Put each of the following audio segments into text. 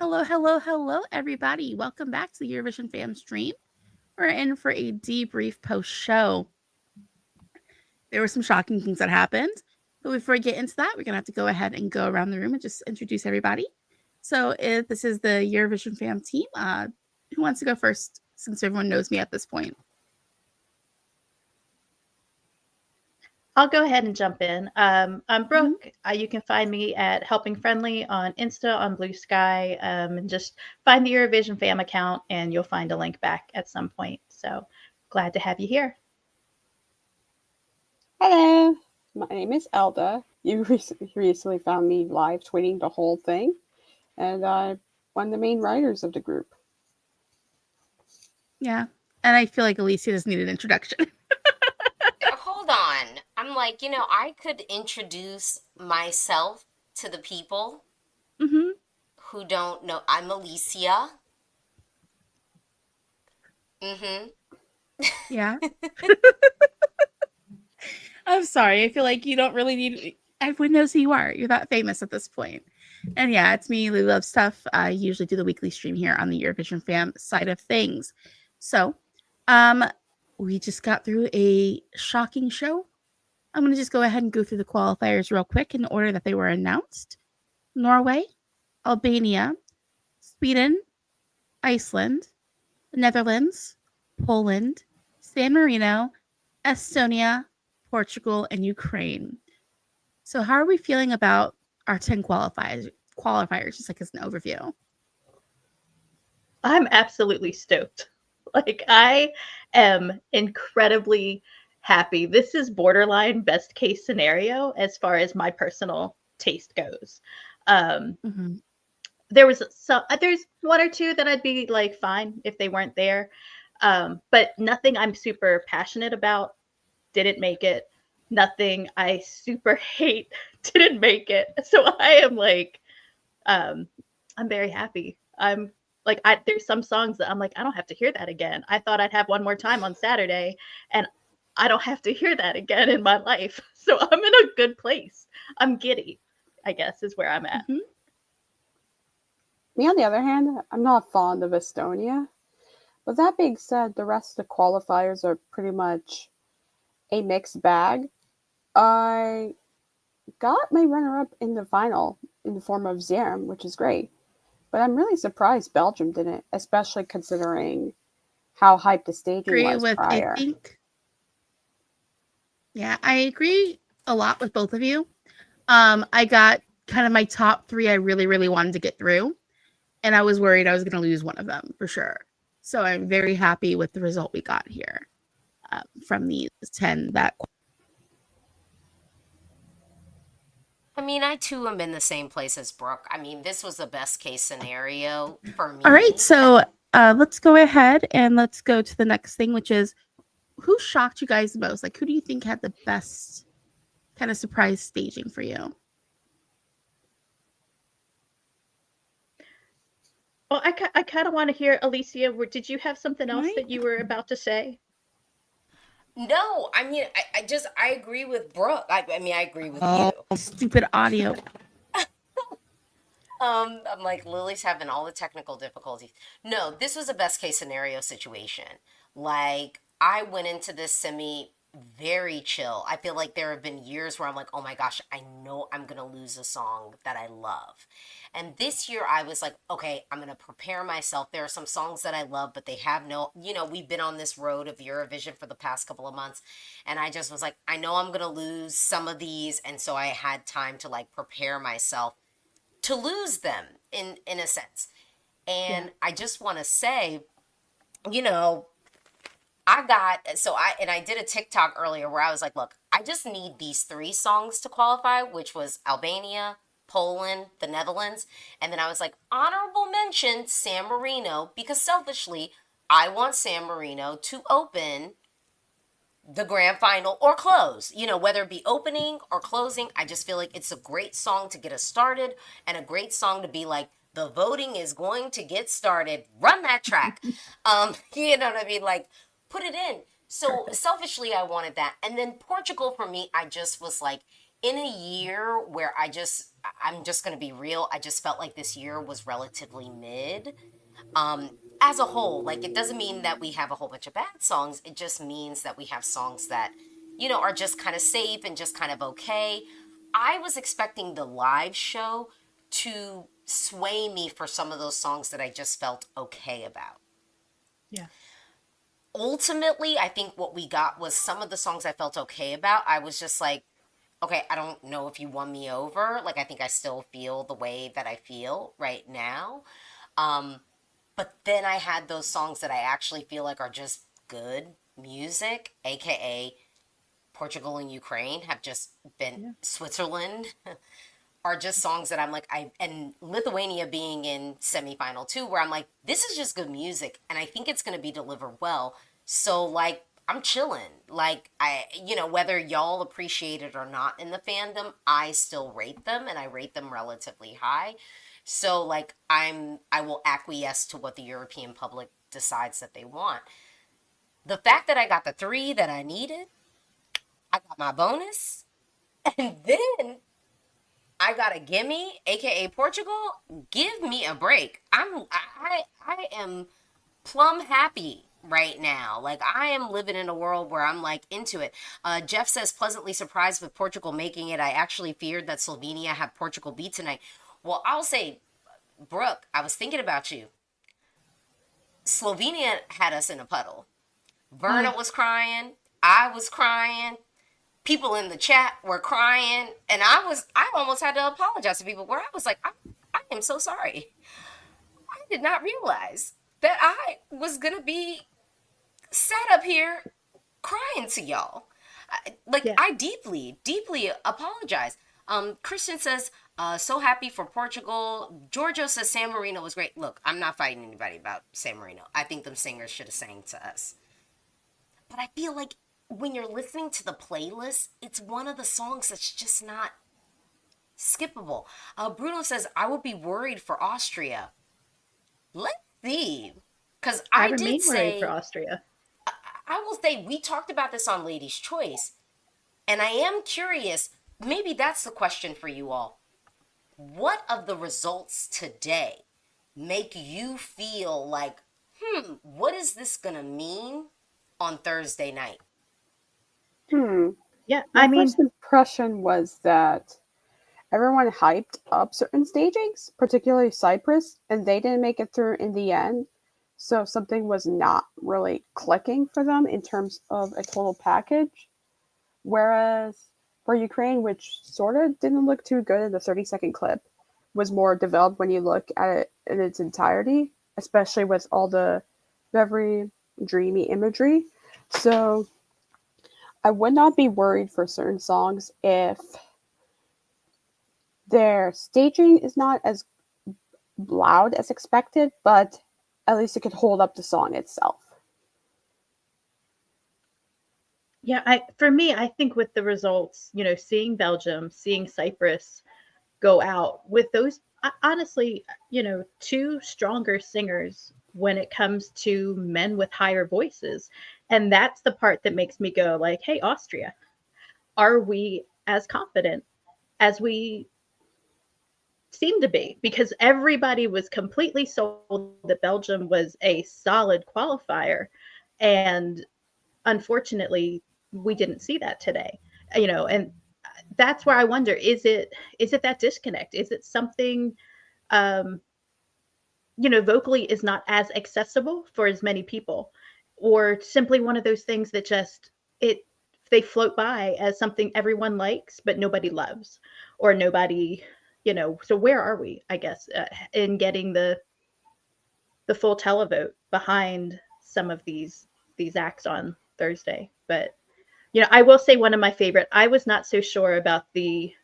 Hello, everybody. Welcome back to the Eurovision Fam stream. We're in for a debrief post show. There were some shocking things that happened, but before we get into that, we're going to have to go ahead and go around the room and just introduce everybody. So, if this is the Eurovision Fam team, who wants to go first since everyone knows me at this point? I'll go ahead and jump in. I'm Brooke. You can find me at Helping Friendly on Insta, on Blue Sky, and just find the Eurovision Fam account, and you'll find a link back at some point. So glad to have you here. Hello, my name is Elda. You recently found me live tweeting the whole thing, and I'm one of the main writers of the group. Yeah, and I feel like Alicia doesn't need an introduction. Hold on. I'm like, I could introduce myself to the people who don't know. I'm Alicia. Yeah. I'm sorry. I feel like you don't really need. Everyone knows who you are. You're that famous at this point. And yeah, it's me, Lou Love Stuff. I usually do the weekly stream here on the Eurovision Fam side of things. So, we just got through a shocking show. I'm going to just go ahead and go through the qualifiers real quick in the order that they were announced. Norway, Albania, Sweden, Iceland, the Netherlands, Poland, San Marino, Estonia, Portugal, and Ukraine. So how are we feeling about our 10 qualifiers, just like as an overview? I'm absolutely stoked. I am incredibly happy. This is borderline best case scenario as far as my personal taste goes. There's one or two that I'd be like fine if they weren't there, but nothing I'm super passionate about didn't make it. Nothing I super hate didn't make it. So I am like, I'm very happy. I'm like, there's some songs that I'm like, I don't have to hear that again. I thought I'd have one more time on Saturday, and I don't have to hear that again in my life. So I'm in a good place. I'm giddy, I guess, is where I'm at. Me, on the other hand, I'm not fond of Estonia. But that being said, the rest of the qualifiers are pretty much a mixed bag. I got my runner-up in the final in the form of Zjerm, which is great. But I'm really surprised Belgium didn't, especially considering how hyped the staging was prior. I agree a lot with both of you. I got kind of my top 3 I really, really wanted to get through. And I was worried I was going to lose one of them for sure. So I'm very happy with the result we got here from these 10 that. I mean, I too am in the same place as Brooke. I mean, this was the best case scenario for me. All right, so let's go ahead and let's go to the next thing, which is who shocked you guys the most? Like, who do you think had the best kind of surprise staging for you? Well, I kind of want to hear, Alicia, did you have something else that you were about to say? No, I mean, I agree with Brooke. I agree with you. Stupid audio. I'm like, Lily's having all the technical difficulties. No, this was a best case scenario situation. Like, I went into this semi very chill. I feel like there have been years where I'm like, oh my gosh, I know I'm going to lose a song that I love. And this year I was like, okay, I'm going to prepare myself. There are some songs that I love, but they have no, we've been on this road of Eurovision for the past couple of months. And I just was like, I know I'm going to lose some of these. And so I had time to like prepare myself to lose them in a sense. And I just want to say, I did a TikTok earlier where I was like, look, I just need these 3 songs to qualify, which was Albania, Poland, the Netherlands. And then I was like, honorable mention, San Marino, because selfishly, I want San Marino to open the grand final or close, whether it be opening or closing. I just feel like it's a great song to get us started and a great song to be like, the voting is going to get started. Run that track. You know what I mean? Like, put it in. So selfishly, I wanted that. And then Portugal, for me, I just was like, in a year where I just I'm just going to be real. I just felt like this year was relatively mid. As a whole, like it doesn't mean that we have a whole bunch of bad songs. It just means that we have songs that, are just kind of safe and just kind of okay. I was expecting the live show to sway me for some of those songs that I just felt okay about. Yeah. Ultimately, I think what we got was some of the songs I felt okay about. I was just like, okay, I don't know if you won me over. Like, I think I still feel the way that I feel right now. But then I had those songs that I actually feel like are just good music, aka Portugal and Ukraine have just been Switzerland are just songs that I'm like, and Lithuania being in semifinal too, where I'm like, this is just good music and I think it's going to be delivered well. So like, I'm chilling. Like whether y'all appreciate it or not in the fandom, I still rate them and I rate them relatively high. So like, I will acquiesce to what the European public decides that they want. The fact that I got the 3 that I needed, I got my bonus, and then I got a gimme, aka Portugal. Give me a break. I am plumb happy right now. Like I am living in a world where I'm like into it. Jeff says pleasantly surprised with Portugal making it. I actually feared that Slovenia had Portugal beat tonight. Well, I'll say, Brooke, I was thinking about you. Slovenia had us in a puddle. Verna was crying. I was crying. People in the chat were crying. And I almost had to apologize to people where I was like, I am so sorry. I did not realize that I was going to be sat up here crying to y'all. I deeply, deeply apologize. Christian says, so happy for Portugal. Giorgio says San Marino was great. Look, I'm not fighting anybody about San Marino. I think them singers should have sang to us. But I feel like when you're listening to the playlist, it's one of the songs that's just not skippable. Bruno says, I would be worried for Austria. Let's see. Because I remain did say, worried for Austria. I will say, we talked about this on Ladies' Choice. And I am curious, maybe that's the question for you all. What of the results today make you feel like, what is this going to mean on Thursday night? Yeah, My first impression was that everyone hyped up certain stagings, particularly Cyprus, and they didn't make it through in the end. So something was not really clicking for them in terms of a total package. Whereas for Ukraine, which sort of didn't look too good in the 30-second clip, was more developed when you look at it in its entirety, especially with all the very dreamy imagery. So I would not be worried for certain songs if their staging is not as loud as expected, but at least it could hold up the song itself. Yeah, for me, I think with the results, seeing Belgium, seeing Cyprus go out with those, honestly, 2 stronger singers when it comes to men with higher voices. And that's the part that makes me go like, hey, Austria, are we as confident as we seem to be? Because everybody was completely sold that Belgium was a solid qualifier. And unfortunately, we didn't see that today, and that's where I wonder, is it that disconnect? Is it something, vocally is not as accessible for as many people, or simply one of those things that just, they float by as something everyone likes, but nobody loves, or nobody, so where are we, I guess, in getting the full televote behind some of these acts on Thursday? But I will say one of my favorite, I was not so sure about the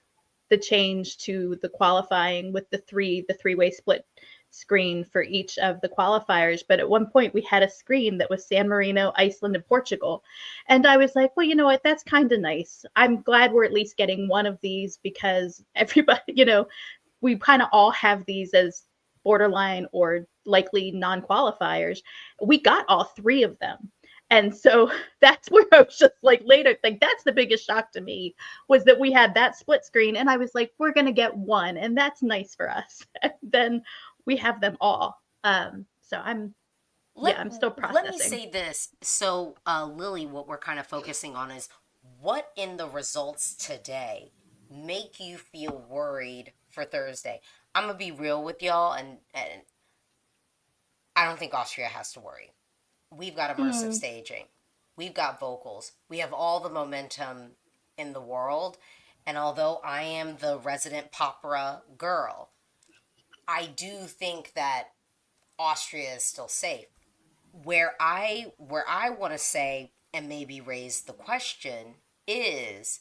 change to the qualifying with the three-way split screen for each of the qualifiers. But at one point we had a screen that was San Marino, Iceland, and Portugal. And I was like, well, you know what? That's kind of nice. I'm glad we're at least getting one of these, because everybody, we kind of all have these as borderline or likely non-qualifiers. We got all 3 of them. And so that's where I was just like later, like that's the biggest shock to me was that we had that split screen and I was like, we're gonna get one and that's nice for us. And then we have them all. So I'm still Let me processing. say this. So, Lily, what we're kind of focusing on is what in the results today make you feel worried for Thursday? I'm gonna be real with y'all, and I don't think Austria has to worry. We've got immersive staging, we've got vocals, we have all the momentum in the world, and although I am the resident opera girl, I do think that Austria is still safe. Where I want to say and maybe raise the question is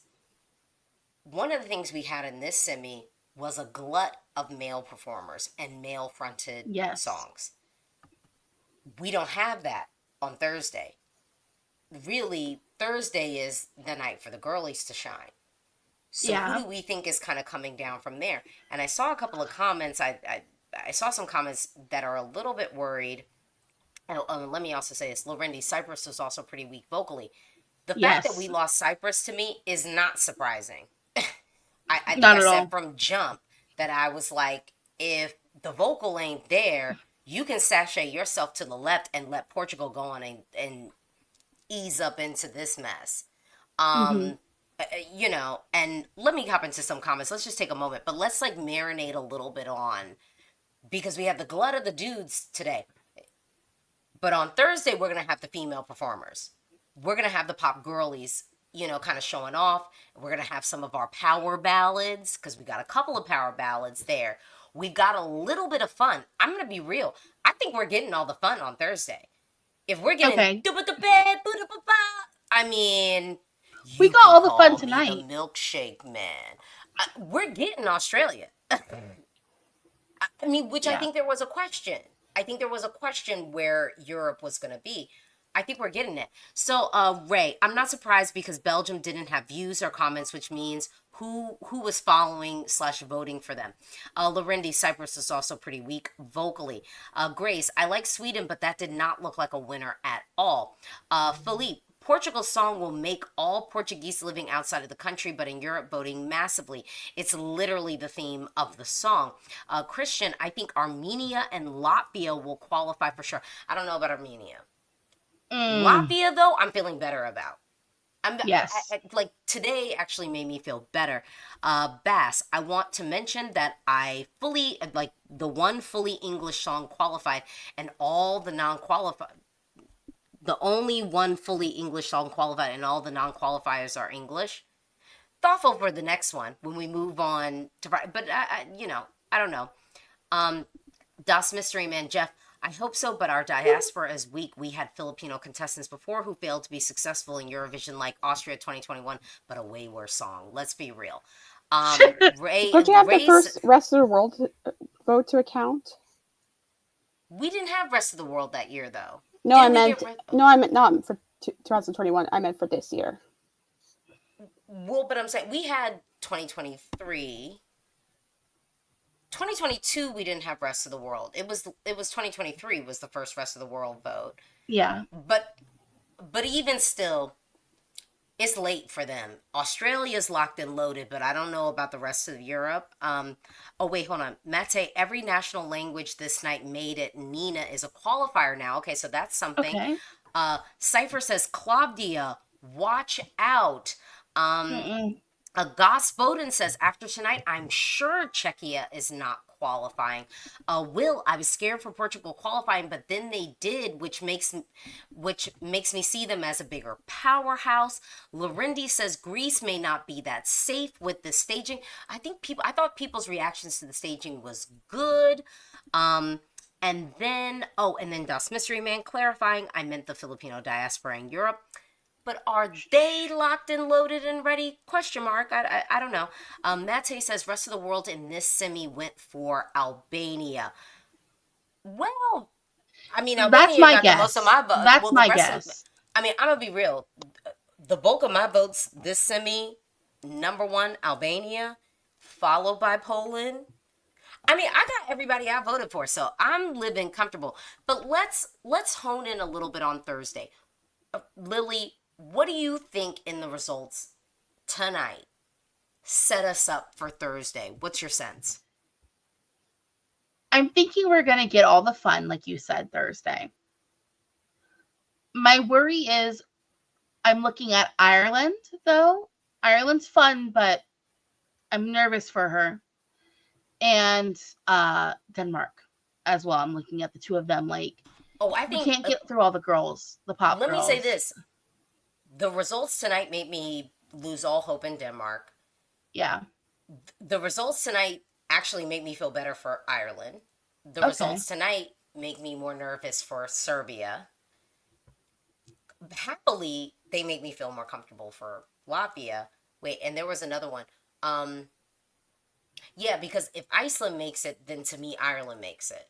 one of the things we had in this semi was a glut of male performers and male fronted Yes. songs. We don't have that on Thursday. Really, Thursday is the night for the girlies to shine. So Yeah. who do we think is kind of coming down from there? And I saw a couple of comments. I saw some comments that are a little bit worried. Let me also say this. Lorendi, Cyprus was also pretty weak vocally. The fact that Yes. we lost Cyprus to me is not surprising. I think Not I at said all. from jump that I was like, if the vocal ain't there, you can sashay yourself to the left and let Portugal go on and ease up into this mess. Mhm. You know, and let me hop into some comments. Let's just take a moment, but let's like marinate a little bit on, because we have the glut of the dudes today. But on Thursday, we're going to have the female performers. We're going to have the pop girlies, you know, kind of showing off. We're going to have some of our power ballads, because we got a couple of power ballads there. We've got a little bit of fun. I'm going to be real. I think we're getting all the fun on Thursday. If we're getting, Okay. I mean, We you got can all the fun call me tonight. the milkshake man. We're getting Australia. I mean, which I Yeah. think there was a question. I think there was a question where Europe was going to be. I think we're getting it. So, Ray, I'm not surprised because Belgium didn't have views or comments, which means who was following / voting for them. Lorendi, Cyprus is also pretty weak vocally. Grace, I like Sweden, but that did not look like a winner at all. Philippe, Portugal's song will make all Portuguese living outside of the country, but in Europe voting massively. It's literally the theme of the song. Christian, I think Armenia and Latvia will qualify for sure. I don't know about Armenia. Latvia, though, I'm feeling better about. Yes. Like today actually made me feel better. Bass, I want to mention that I fully, like the one fully English song qualified and all the non-qualified, the only one fully English song qualified and all the non-qualifiers are English. Thoughtful for the next one when we move on to, but you know, I don't know. Das Mystery Man, Jeff, I hope so, but our diaspora is weak. We had Filipino contestants before who failed to be successful in Eurovision, like Austria 2021, but a way worse song. Let's be real. Ray, Don't you have the Ray's, first rest of the world vote to account? we didn't have rest of the world that year, though. No, Didn't I we meant get re- no, I meant not for 2021. I meant for this year. Well, but I'm saying we had 2023. 2022 we didn't have rest of the world. It was 2023 was the first rest of the world vote. Yeah. But even still, it's late for them. Australia's locked and loaded, but I don't know about the rest of Europe. Oh wait, hold on. Mate, every national language this night made it. Nina is a qualifier now. Okay, so that's something. Okay. Cypher says, Claudia, watch out. Mm-mm. Goss Bowden says, after tonight, I'm sure Czechia is not qualifying. Will, I was scared for Portugal qualifying, but then they did, which makes me see them as a bigger powerhouse. Lorendi says Greece may not be that safe with the staging. I thought people's reactions to the staging was good. And then Das Mystery Man clarifying, I meant the Filipino diaspora in Europe. But are they locked and loaded and ready? Question mark. I don't know. Mate says rest of the world in this semi went for Albania. Well, I mean, That's Albania my got guess. the most of my votes. That's Well, my the rest guess. I mean, I'm gonna be real. The bulk of my votes this semi, number one, Albania, followed by Poland. I mean, I got everybody I voted for, so I'm living comfortable. But let's hone in a little bit on Thursday. Lily, what do you think in the results tonight set us up for Thursday? What's your sense? I'm thinking we're going to get all the fun, like you said, Thursday. My worry is I'm looking at Ireland, though. Ireland's fun, but I'm nervous for her. And Denmark as well. I'm looking at the two of them. Like, I we think can't get through all the girls, the pop let girls. me say this. The results tonight made me lose all hope in Denmark. Yeah. The results tonight actually make me feel better for Ireland. The results tonight make me more nervous for Serbia. Happily, they make me feel more comfortable for Latvia. Wait, and there was another one. Yeah, because if Iceland makes it, then to me, Ireland makes it.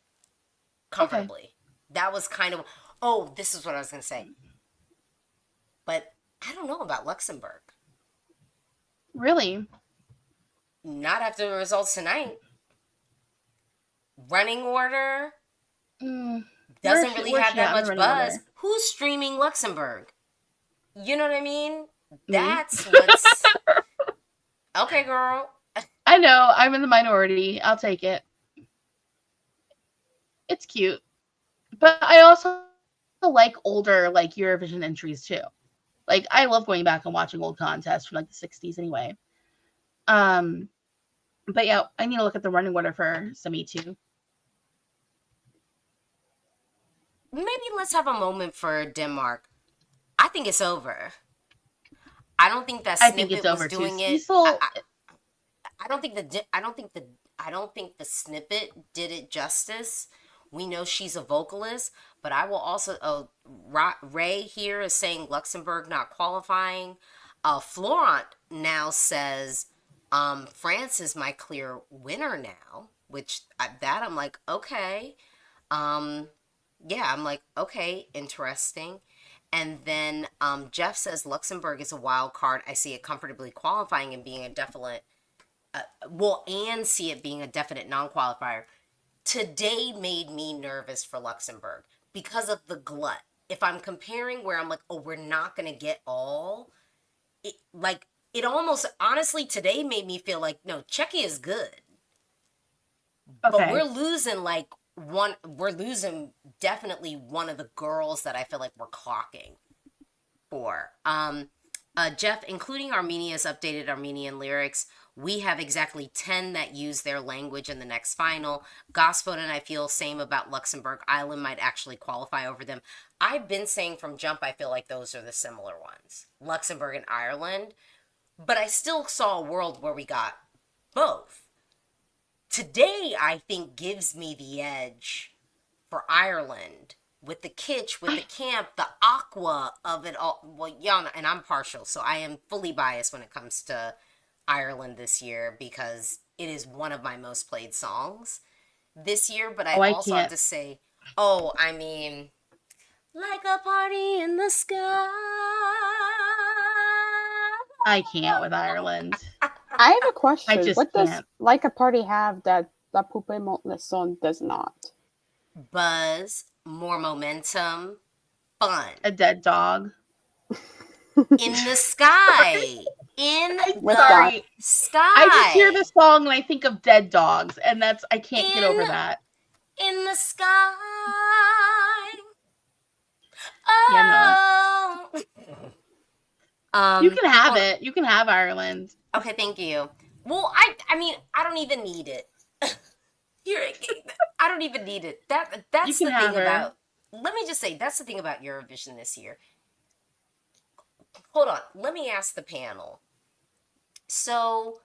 Comfortably. Okay. That was kind of... Oh, this is what I was going to say. But I don't know about Luxembourg. Really? Not after the results tonight. Running order doesn't really have that much buzz. Order? Who's streaming Luxembourg? You know what I mean? That's what's... Okay, girl. I know. I'm in the minority. I'll take it. It's cute. But I also like older, like, Eurovision entries, too. Like, I love going back and watching old contests from, like, the 60s anyway. But yeah, I need to look at the running order for semi, too. Maybe let's have a moment for Denmark. I think it's over. I don't think that snippet was doing it. I don't think the snippet did it justice. We know she's a vocalist, but I will also... Ray here is saying Luxembourg not qualifying. Florent now says France is my clear winner now, which I'm like, okay. Yeah, I'm like, okay, interesting. And then Jeff says Luxembourg is a wild card. I see it comfortably qualifying and being a definite... and see it being a definite non-qualifier. Today made me nervous for Luxembourg because of the glut. If I'm comparing where I'm like, oh, we're not going to get all, it almost, honestly, today made me feel like, no, Czechia is good. Okay. But we're losing definitely one of the girls that I feel like we're clocking for. Jeff, including Armenia's updated Armenian lyrics, we have exactly 10 that use their language in the next final. Gosford and I feel same about Luxembourg. Ireland might actually qualify over them. I've been saying from jump, I feel like those are the similar ones. Luxembourg and Ireland. But I still saw a world where we got both. Today, I think, gives me the edge for Ireland. With the kitsch, with the camp, the aqua of it all. Well, Yana, and I'm partial, so I am fully biased when it comes to Ireland this year because it is one of my most played songs this year. But I also have to say, I mean, like a party in the sky. I can't with Ireland. I have a question. I just what can't. Does Like a Party have that La Poupée Monte le Son does not? Buzz, more momentum, fun. A dead dog. In the sky. In the sky. I just hear the song and I think of dead dogs, and I can't get over that. In the sky. Oh. Yeah, no. You can have it. You can have Ireland. Okay, thank you. Well, I mean, I don't even need it. I don't even need it. That's the thing about... Let me just say, that's the thing about Eurovision this year. Hold on. Let me ask the panel. So,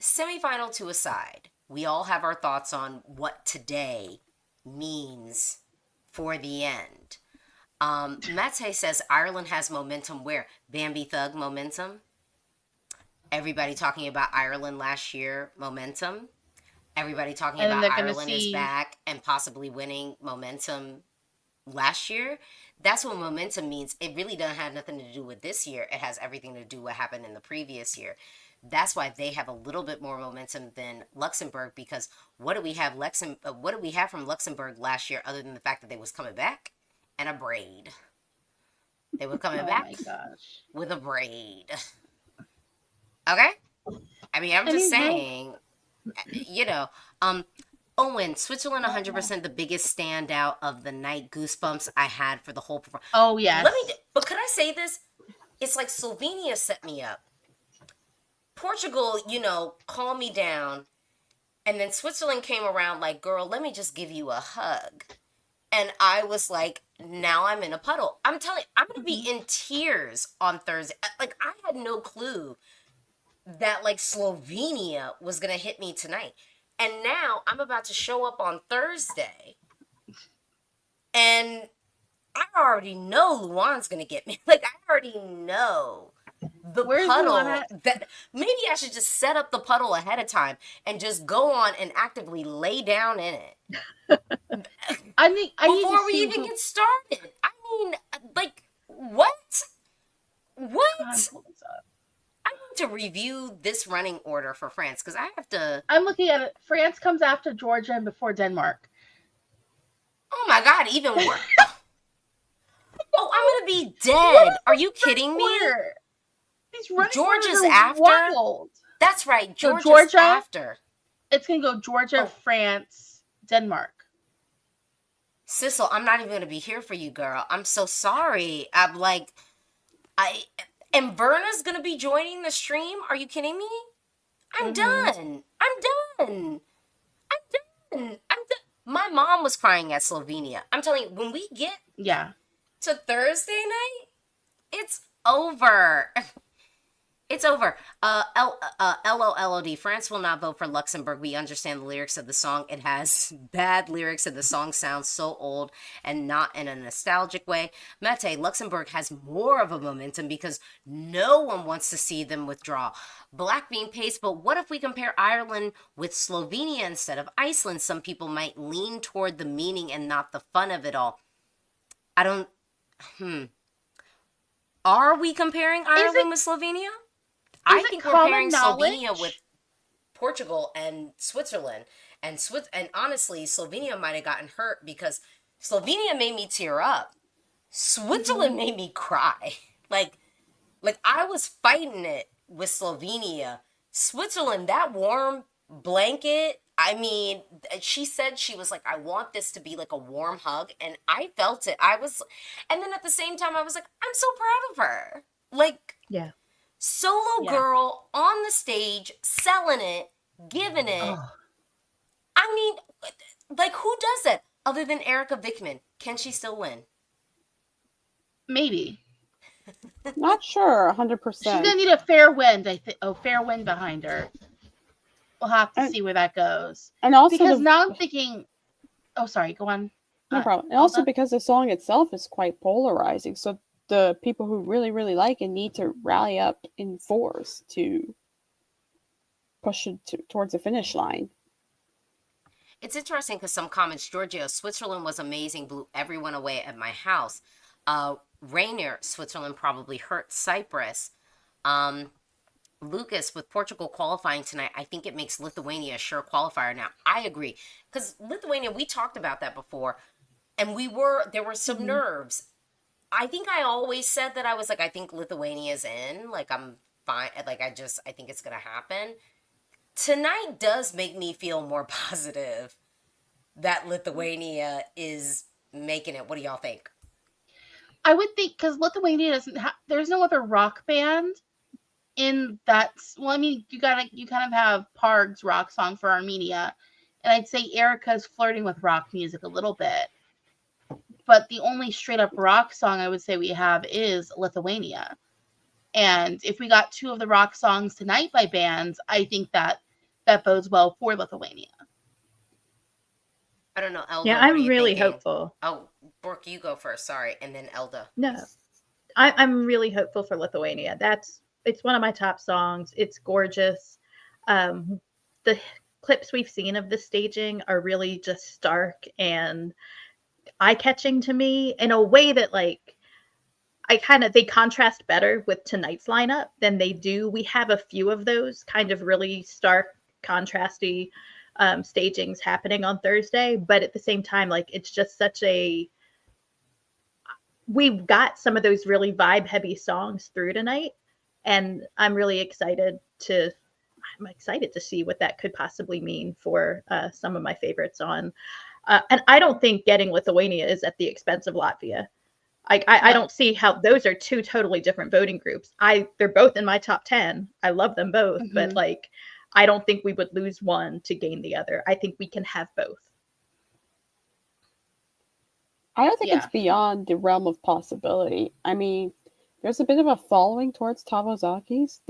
semifinal to aside, we all have our thoughts on what today means for the end. Mate says Ireland has momentum where? Bambi Thug momentum. Everybody talking about Ireland last year, momentum. Everybody talking about Ireland is back and possibly winning momentum last year. That's what momentum means. It really doesn't have nothing to do with this year. It has everything to do with what happened in the previous year. That's why they have a little bit more momentum than Luxembourg, because what do we have from Luxembourg last year other than the fact that they was coming back and a braid? They were coming Oh back my gosh. with a braid. Okay? I mean, I'm I just mean, how- saying, you know, Owen, Switzerland 100% the biggest standout of the night. Goosebumps I had for the whole performance. Oh yes. But could I say this? It's like Slovenia set me up. Portugal, calmed me down. And then Switzerland came around like, girl, let me just give you a hug. And I was like, now I'm in a puddle. I'm telling you, I'm going to be in tears on Thursday. Like, I had no clue that, like, Slovenia was going to hit me tonight. And now I'm about to show up on Thursday. And I already know Luan's going to get me. Like, I already know the Where's puddle. Luan at? That maybe I should just set up the puddle ahead of time and just go on and actively lay down in it. I need Before to we see even who- get started. I mean, like, what? What? God, pull this up. I need to review this running order for France because I have to. I'm looking at it. France comes after Georgia and before Denmark. Oh my God, even worse. Oh, I'm gonna be dead. Are you kidding me? Order. These running Georgia's orders are after? wild. That's right. So Georgia's Georgia? after. It's gonna go Georgia, Oh. France, Denmark. Sissel, I'm not even gonna be here for you, girl. I'm so sorry. I'm like, and Verna's gonna be joining the stream. Are you kidding me? I'm done. I'm done. My mom was crying at Slovenia. I'm telling you, when we get Yeah. to Thursday night, it's over. It's over. LOLOD. France will not vote for Luxembourg. We understand the lyrics of the song. It has bad lyrics and the song sounds so old and not in a nostalgic way. Mete, Luxembourg has more of a momentum because no one wants to see them withdraw. Black Bean Paste, but what if we compare Ireland with Slovenia instead of Iceland? Some people might lean toward the meaning and not the fun of it all. Are we comparing Ireland with Slovenia? I it think we're common pairing Slovenia knowledge? with Portugal and Switzerland. And honestly, Slovenia might have gotten hurt because Slovenia made me tear up. Switzerland made me cry. Like I was fighting it with Slovenia. Switzerland, that warm blanket, I mean, she said, she was like, I want this to be like a warm hug. And I felt it. And then at the same time, I was like, I'm so proud of her. Like, Yeah. solo girl on the stage, selling it, giving it. Oh. I mean, like, who does that other than Erica Vickman? Can she still win? Maybe. Not sure, She's 100%. gonna need a fair wind, I think. Oh, fair wind behind her. We'll have to And- see where that goes. And also, Because now I'm thinking. Oh, sorry. Go on. no problem. And also Alda? because the song itself is quite polarizing, so the people who really, really like it need to rally up in force to push it towards the finish line. It's interesting because some comments, Giorgio, Switzerland was amazing, blew everyone away at my house. Rainier, Switzerland probably hurt Cyprus. Lucas, with Portugal qualifying tonight, I think it makes Lithuania a sure qualifier now. I agree. Because Lithuania, we talked about that before. And there were some nerves. I think I always said that I was like, I think Lithuania's in. Like, I'm fine. Like, I think it's going to happen. Tonight does make me feel more positive that Lithuania is making it. What do y'all think? I would think because Lithuania doesn't have. There's no other rock band in that. Well, I mean, you kind of have Parg's rock song for Armenia, and I'd say Erica's flirting with rock music a little bit. But the only straight up rock song I would say we have is Lithuania. And if we got two of the rock songs tonight by bands, I think that bodes well for Lithuania. I don't know, Elda. Yeah, what are I'm you really thinking? hopeful. Oh, Brooke, you go first. Sorry. And then Elda. No, I'm really hopeful for Lithuania. It's one of my top songs. It's gorgeous. The clips we've seen of the staging are really just stark and eye-catching to me in a way that, like, they contrast better with tonight's lineup than they do. We have a few of those kind of really stark, contrasty stagings happening on Thursday, but at the same time, like, it's just such a we got some of those really vibe heavy songs through tonight, and I'm excited to see what that could possibly mean for some of my favorites on. And I don't think getting Lithuania is at the expense of Latvia. I don't see how those are two totally different voting groups. They're both in my top 10. I love them both, but like I don't think we would lose one to gain the other. I think we can have both. I don't think it's beyond the realm of possibility. I mean, there's a bit of a following towards Tavozakis.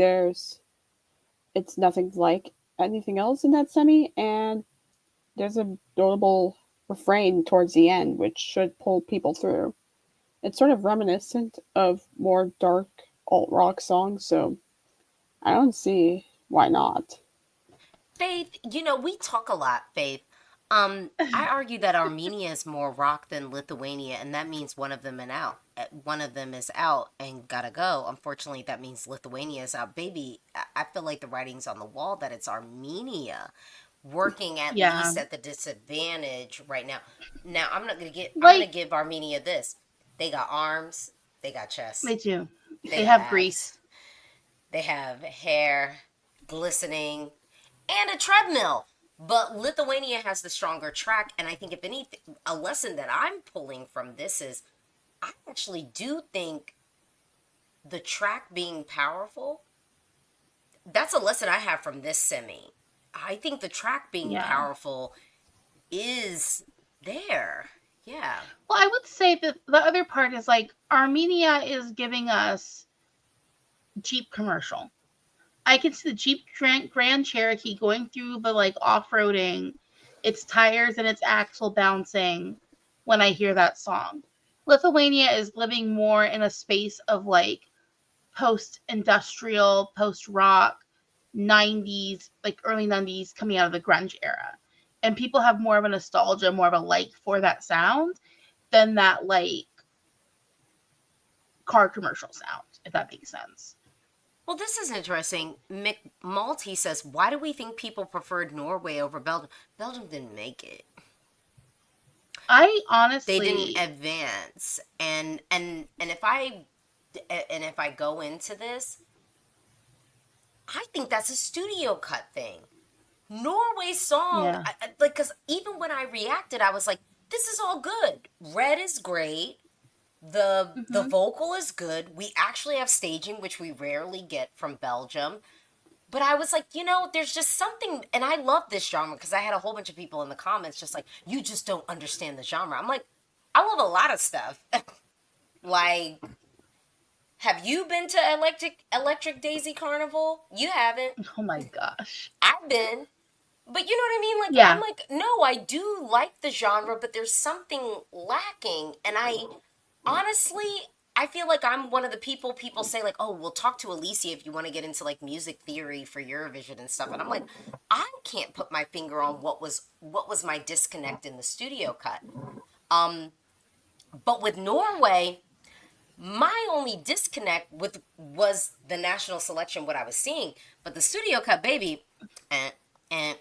It's nothing like anything else in that semi, and there's a notable refrain towards the end, which should pull people through. It's sort of reminiscent of more dark alt-rock songs, so I don't see why not. Faith, we talk a lot, Faith. I argue that Armenia is more rock than Lithuania, and that means one of them is out and gotta go. Unfortunately, that means Lithuania is out. Baby, I feel like the writing's on the wall that it's Armenia working at least at the disadvantage right now. Now, I'm gonna give Armenia this. They got arms, they got chests. They do. They have grease. They have hair, glistening, and a treadmill. But Lithuania has the stronger track, and I think if anything, a lesson that I'm pulling from this is I actually do think the track being powerful, that's a lesson I have from this semi. I think the track being powerful is there. Yeah. Well, I would say that the other part is like Armenia is giving us Jeep commercial. I can see the Jeep Grand Cherokee going through the like off-roading, its tires and its axle bouncing when I hear that song. Lithuania is living more in a space of like post-industrial, post-rock, 90s, like early 90s coming out of the grunge era. And people have more of a nostalgia, more of a like for that sound than that like car commercial sound, if that makes sense. Well, this is interesting. McMulty says, why do we think people preferred Norway over Belgium? Belgium didn't make it. I honestly... They didn't advance. And if I go into this, I think that's a studio cut thing. Norway's song, because even when I reacted, I was like, this is all good. Red is great. The vocal is good. We actually have staging, which we rarely get from Belgium. But I was like, there's just something, and I love this genre because I had a whole bunch of people in the comments just like, you just don't understand the genre. I'm like, I love a lot of stuff. Like, have you been to Electric Daisy Carnival? You haven't. Oh my gosh. I've been. But you know what I mean? Like, I'm like, no, I do like the genre, but there's something lacking. And honestly, I feel like I'm one of the people say like, oh, we'll talk to Alicia if you want to get into like music theory for Eurovision and stuff. And I'm like, I can't put my finger on what was my disconnect in the studio cut. But with Norway, my only disconnect was the national selection, what I was seeing. But the studio cut, baby, and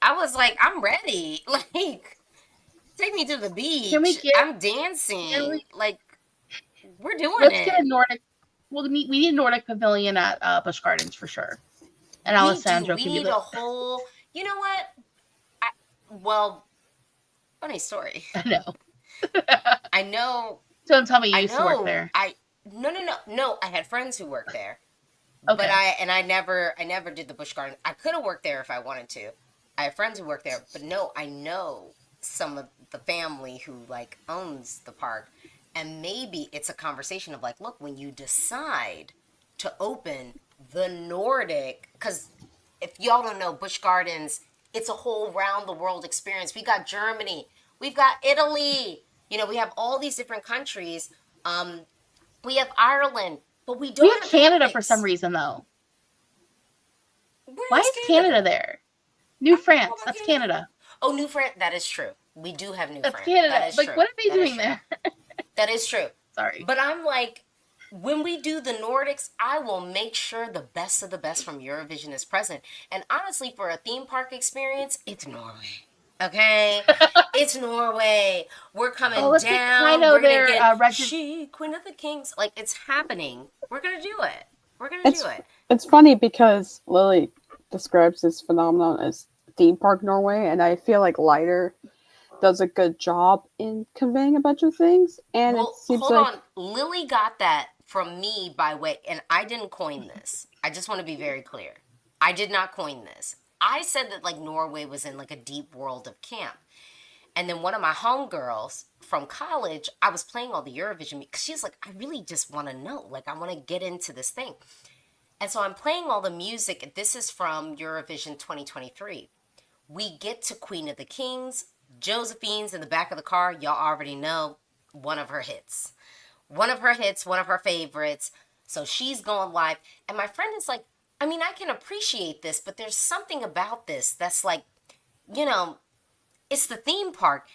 I was like, I'm ready. Like, take me to the beach. I'm dancing. We're doing it. Let's get a Nordic. Well, we need a Nordic pavilion at Busch Gardens for sure. And Alessandro can be need a whole. You know what? Funny story. I know. I know. Don't tell me you used to work there. No. I had friends who worked there. Okay. But I never did the Busch Gardens. I could have worked there if I wanted to. I have friends who work there, but no, I know some of the family who like owns the park, and maybe it's a conversation of like, look, when you decide to open the Nordic, because if y'all don't know, Busch Gardens, it's a whole round the world experience. We got Germany, we've got Italy, we have all these different countries. We have Ireland. But we don't have Canada for some reason, though. Why is Canada there? New France. That's Canada. Oh, New France. That is true. We do have New France. That's Canada. That is like, true. What are they doing there? That is true. Sorry. But I'm like, when we do the Nordics, I will make sure the best of the best from Eurovision is present. And honestly, for a theme park experience, it's Norway. Okay, it's Norway. We're coming Oh, let's get down. Kino We're gonna there, get she, Queen of the Kings. Like, it's happening. We're gonna do it. We're gonna do it. It's funny because Lily describes this phenomenon as theme park Norway, and I feel like Lighter does a good job in conveying a bunch of things. And it Well, seems hold like on. Lily got that from me by way, and I didn't coin this. I just want to be very clear. I did not coin this. I said that like Norway was in like a deep world of camp. And then one of my homegirls from college, I was playing all the Eurovision because she's like, I really just want to know. Like, I want to get into this thing. And so I'm playing all the music. This is from Eurovision 2023. We get to Queen of the Kings. Josephine's in the back of the car. Y'all already know one of her hits. One of her hits, one of her favorites. So she's going live. And my friend is like, I mean, I can appreciate this, but there's something about this that's like, you know, it's the theme park.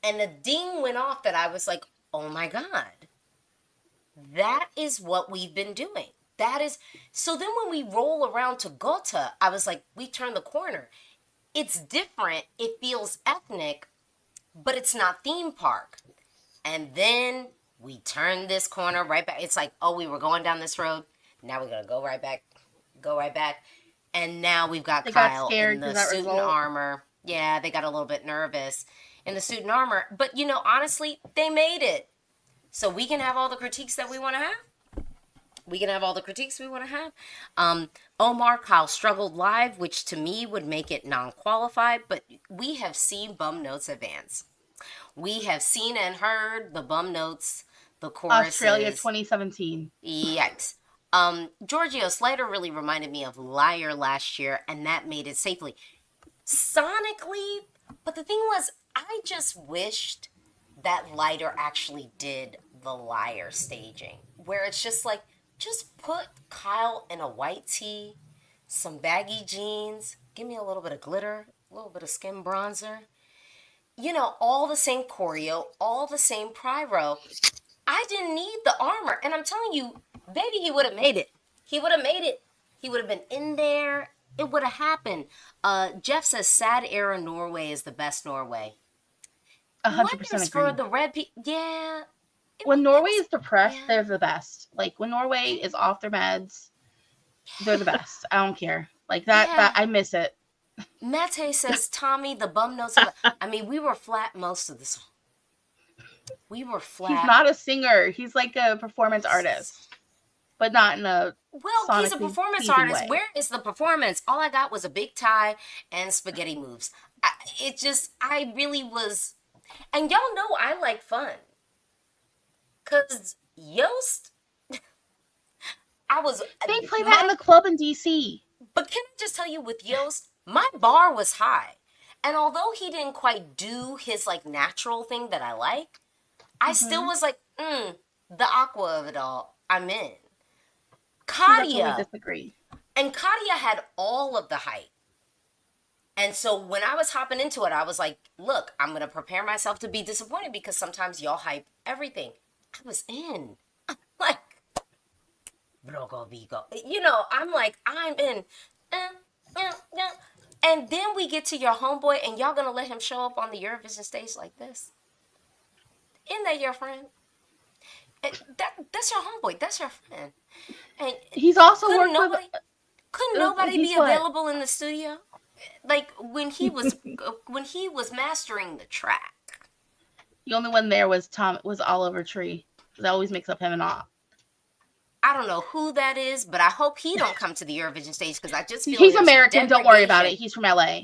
And the ding went off that I was like, oh my God, that is what we've been doing. That is, so then when we roll around to Gotha, I was like, we turn the corner. It's different. It feels ethnic, but it's not theme park. And then we turn this corner right back. It's like, oh, we were going down this road. Now we're going to go right back. And now we've got Kyle in the suit and armor. Yeah, they got a little bit nervous in the suit and armor. But, you know, honestly, they made it. So we can have all the critiques that we want to have. Omar, Kyle struggled live, which to me would make it non-qualified. But we have seen bum notes advance. We have seen and heard the bum notes, the choruses. Australia 2017. Yikes. Giorgio Slater really reminded me of Liar last year, and that made it safely. Sonically, but the thing was, I just wished that Lighter actually did the Liar staging, where it's just like, just put Kyle in a white tee, some baggy jeans, give me a little bit of glitter, a little bit of skin bronzer. You know, all the same choreo, all the same pyro. I didn't need the armor. And I'm telling you, baby, he would have made it. He would have made it. He would have been in there. It would have happened. Jeff says, sad era Norway is the best Norway. 100% For agree. the red people, yeah. When Norway is depressed, they're the best. Like, when Norway is off their meds, they're the best. I don't care. Like, that I miss it. Mate says, Tommy, the bum notes. I mean, we were flat most of the song. We were flat. He's not a singer. He's like a performance artist. But not in a well, he's a performance artist. Way. Where is the performance? All I got was a big tie and spaghetti moves. I really was... And y'all know I like fun. Because Yost... They play that in the club in D.C. But can I just tell you, with Yost, my bar was high. And although he didn't quite do his, like, natural thing that I like, I still was like, the aqua of it all, I'm in. Katia. Disagree. And Katia had all of the hype. And so when I was hopping into it, I was like, look, I'm going to prepare myself to be disappointed because sometimes y'all hype everything. I was in. I'm like, Brogo Vigo. You know, I'm like, I'm in. And then we get to your homeboy and y'all going to let him show up on the Eurovision stage like this? Isn't that your friend? That's your homeboy. That's your friend. And he's also couldn't nobody be available in the studio? Like when he was mastering the track. The only one there was Oliver Tree. That always makes up him and all. I don't know who that is, but I hope he don't come to the Eurovision stage because I just feel he's American. Don't worry about it. He's from LA.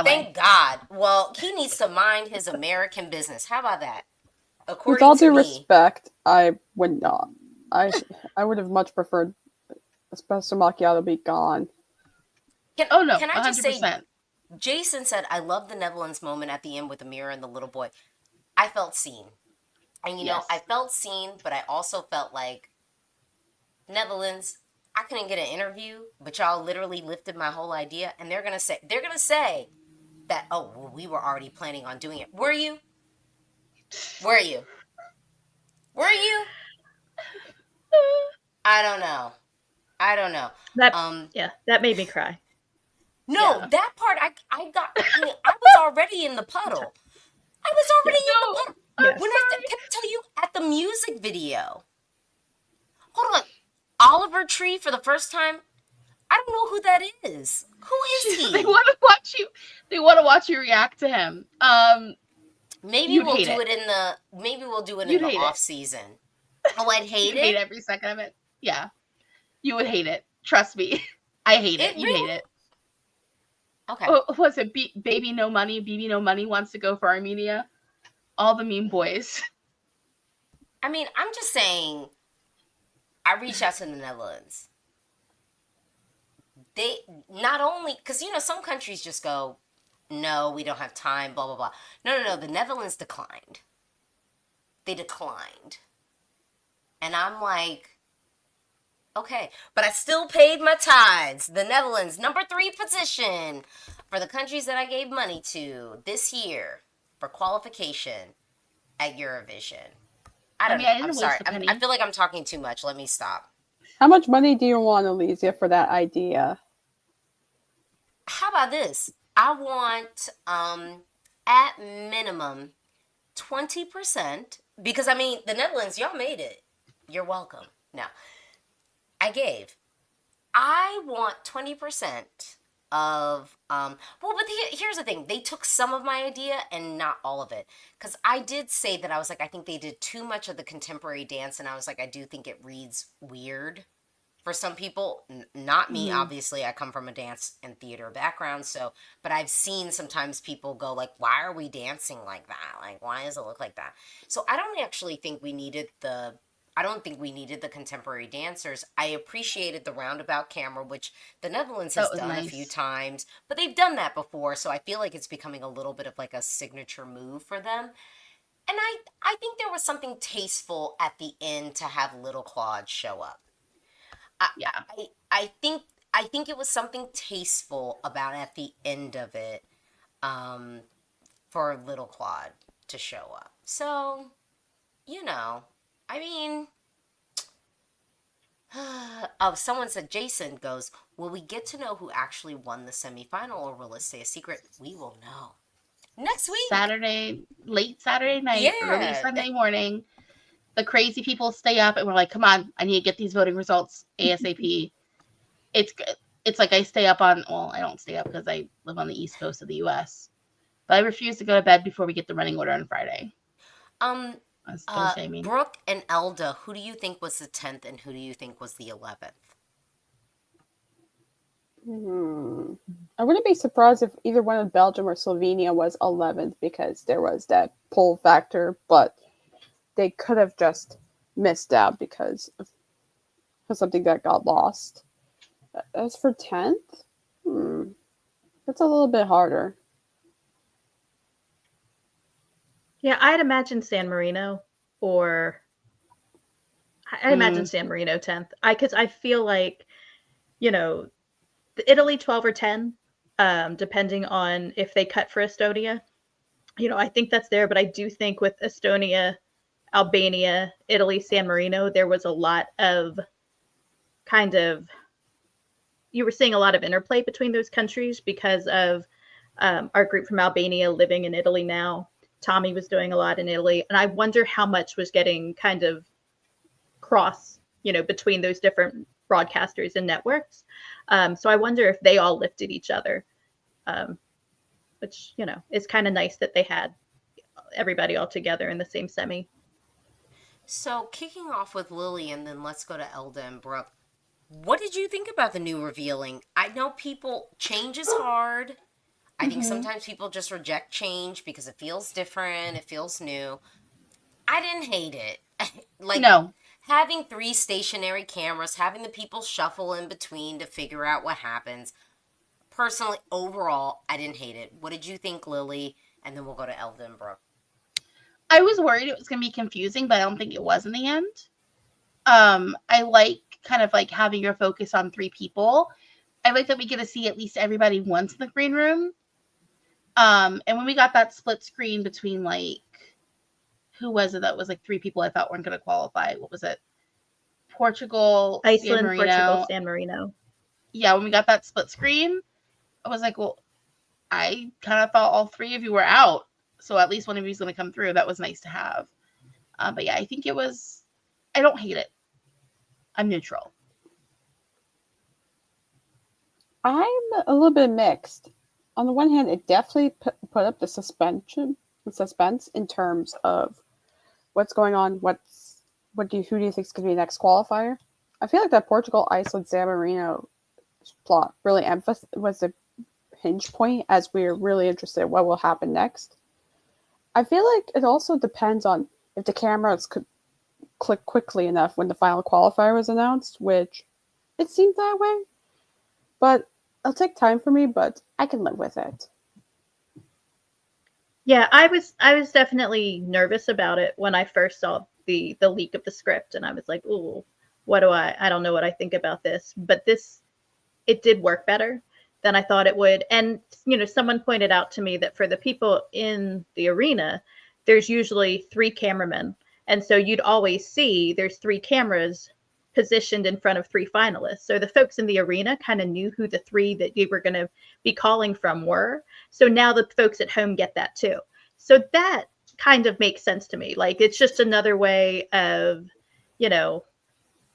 Thank God. Well, he needs to mind his American business. How about that? With all due respect, I would not. I would have much preferred espresso macchiato be gone. Can I just 100%. Say, Jason said, I love the Netherlands moment at the end with the mirror and the little boy. I felt seen. And you know, I felt seen, but I also felt like, Netherlands, I couldn't get an interview, but y'all literally lifted my whole idea. And they're going to say that, oh, well, we were already planning on doing it. Were you? Were you? I don't know. That made me cry. No, Yeah. that part I was already in the puddle. I was already in the puddle. Yes. Can I tell you, at the music video, hold on, Oliver Tree for the first time, I don't know who that is. Who is he? They want to watch you. They want to watch you react to him. Maybe You'd we'll hate do it. it in the You'd hate it. off season. Oh, I'd hate You'd hate it. every second of it. Yeah, you would hate it. Trust me. I hate it. You'd hate it. Okay. Oh, was it Baby No Money? BB No Money wants to go for Armenia. All the meme boys. I mean, I'm just saying, I reached out to the Netherlands. They not only, because, some countries just go, no, we don't have time, blah, blah, blah. No. The Netherlands declined. They declined. And I'm like, okay. But I still paid my tithes. The Netherlands, number 3 position for the countries that I gave money to this year for qualification at Eurovision. I didn't I'm waste sorry. a penny. I feel like I'm talking too much. Let me stop. How much money do you want, Alicia, for that idea? How about this? I want, at minimum, 20%. Because, the Netherlands, y'all made it. You're welcome. Now, I want 20% of, here's the thing. They took some of my idea and not all of it. Because I did say that I was like, I think they did too much of the contemporary dance. And I was like, I do think it reads weird for some people. Not me, obviously. I come from a dance and theater background. But I've seen sometimes people go like, why are we dancing like that? Like, why does it look like that? So I don't actually think we needed the contemporary dancers. I appreciated the roundabout camera, which the Netherlands has done nice. a few times, but they've done that before. So I feel like it's becoming a little bit of like a signature move for them. And I think there was something tasteful at the end to have little Claude show up. I think it was something tasteful about at the end of it, for little Claude to show up. So, someone said, Jason goes, will we get to know who actually won the semifinal, or will it stay a secret? We will know next week. Late Saturday night, early Sunday morning. The crazy people stay up and we're like, come on, I need to get these voting results ASAP. It's like I stay up I don't stay up because I live on the East Coast of the US. But I refuse to go to bed before we get the running order on Friday. Thursday, Brooke and Elda, who do you think was the 10th and who do you think was the 11th? I wouldn't be surprised if either one of Belgium or Slovenia was 11th because there was that pull factor, but they could have just missed out because of something that got lost. As for 10th, that's a little bit harder. Yeah, I'd imagine San Marino, or I'd imagine San Marino 10th. Because I feel like, the Italy 12 or 10, depending on if they cut for Estonia. I think that's there, but I do think with Estonia, Albania, Italy, San Marino, there was a lot of you were seeing a lot of interplay between those countries because of our group from Albania living in Italy now. Tommy was doing a lot in Italy, and I wonder how much was getting kind of cross, between those different broadcasters and networks. So I wonder if they all lifted each other, which, is kind of nice that they had everybody all together in the same semi. So kicking off with Lily, and then let's go to Elda and Brooke. What did you think about the new revealing? I know change is hard. I think sometimes people just reject change because it feels different, it feels new. I didn't hate it. No. Having 3 stationary cameras, having the people shuffle in between to figure out what happens. Personally, overall, I didn't hate it. What did you think, Lily? And then we'll go to Elda and Brooke. I was worried it was going to be confusing, but I don't think it was in the end. I like kind of like having your focus on 3 people. I like that we get to see at least everybody once in the green room. And when we got that split screen between who was it that was 3 people I thought weren't going to qualify? What was it? Portugal, Iceland, San Marino. Portugal, San Marino. Yeah, when we got that split screen, I was like, well, I kind of thought all three of you were out, so at least one of you is going to come through. That was nice to have. But yeah, I think it was. I don't hate it. I'm neutral. I'm a little bit mixed. On the one hand, it definitely put up the suspense in terms of what's going on. Who do you think is going to be the next qualifier? I feel like that Portugal, Iceland, San Marino plot really was a hinge point as we're really interested in what will happen next. I feel like it also depends on if the cameras could click quickly enough when the final qualifier was announced, which it seemed that way. But it'll take time for me, but I can live with it. Yeah, I was definitely nervous about it when I first saw the leak of the script, and I was like, ooh, I don't know what I think about this. But it did work better than I thought it would. And, someone pointed out to me that for the people in the arena, there's usually 3 cameramen. And so you'd always see there's 3 cameras positioned in front of 3 finalists. So the folks in the arena kind of knew who the 3 that you were going to be calling from were. So now the folks at home get that too. So that kind of makes sense to me. Like, it's just another way of,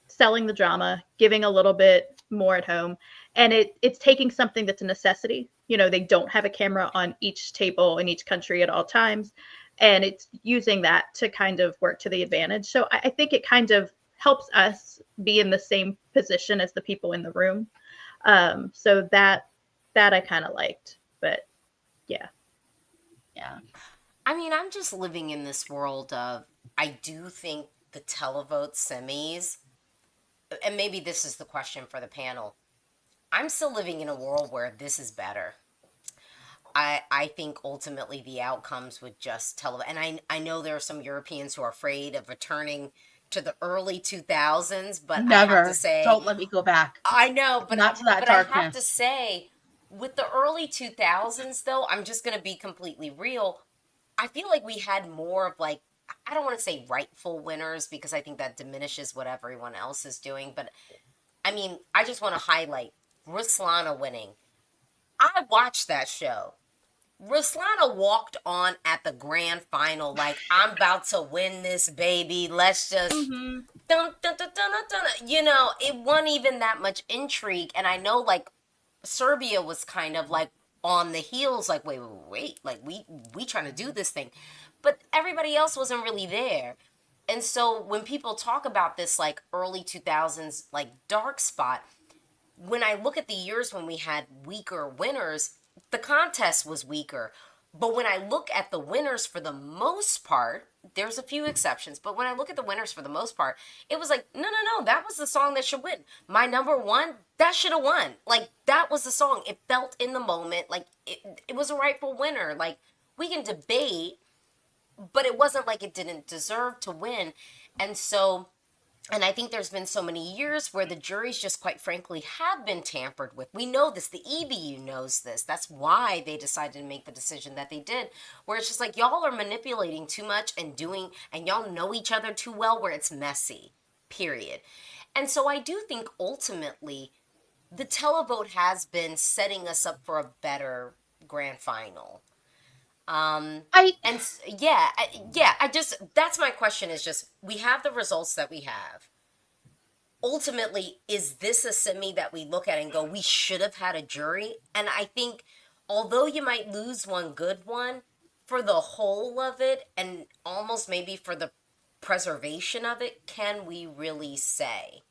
selling the drama, giving a little bit more at home. And it's taking something that's a necessity. They don't have a camera on each table in each country at all times. And it's using that to kind of work to the advantage. So I think it kind of helps us be in the same position as the people in the room. So that I kind of liked. But yeah. Yeah. I mean, I'm just living in this world of, I do think the televote semis, and maybe this is the question for the panel, I'm still living in a world where this is better. I think ultimately the outcomes would just tell, and I know there are some Europeans who are afraid of returning to the early 2000s, but Never. I have to say, don't let me go back. I know, but Not to that I darkness. have to say, with the early 2000s though, I'm just going to be completely real. I feel like we had more of like, I don't want to say rightful winners because I think that diminishes what everyone else is doing, but I mean, I just want to highlight Ruslana winning. I watched that show. Ruslana walked on at the grand final like, I'm about to win this, baby. Let's just dun, dun, dun, dun, dun, dun. It wasn't even that much intrigue. And I know like Serbia was kind of like on the heels, like, wait, like we trying to do this thing. But everybody else wasn't really there. And so when people talk about this like early 2000s like dark spot, when I look at the years when we had weaker winners, the contest was weaker. But when I look at the winners for the most part, there's a few exceptions, but when I look at the winners for the most part, it was like, no, that was the song that should win. My number one, that should have won. Like, that was the song. It felt in the moment like it was a rightful winner. Like, we can debate, but it wasn't like it didn't deserve to win. And I think there's been so many years where the juries just quite frankly have been tampered with. We know this. The EBU knows this. That's why they decided to make the decision that they did, where it's just like, y'all are manipulating too much and y'all know each other too well where it's messy, period. And so I do think ultimately the televote has been setting us up for a better grand final. That's my question is just, we have the results that we have. Ultimately, is this a semi that we look at and go, we should have had a jury? And I think, although you might lose one good one, for the whole of it, and almost maybe for the preservation of it, can we really say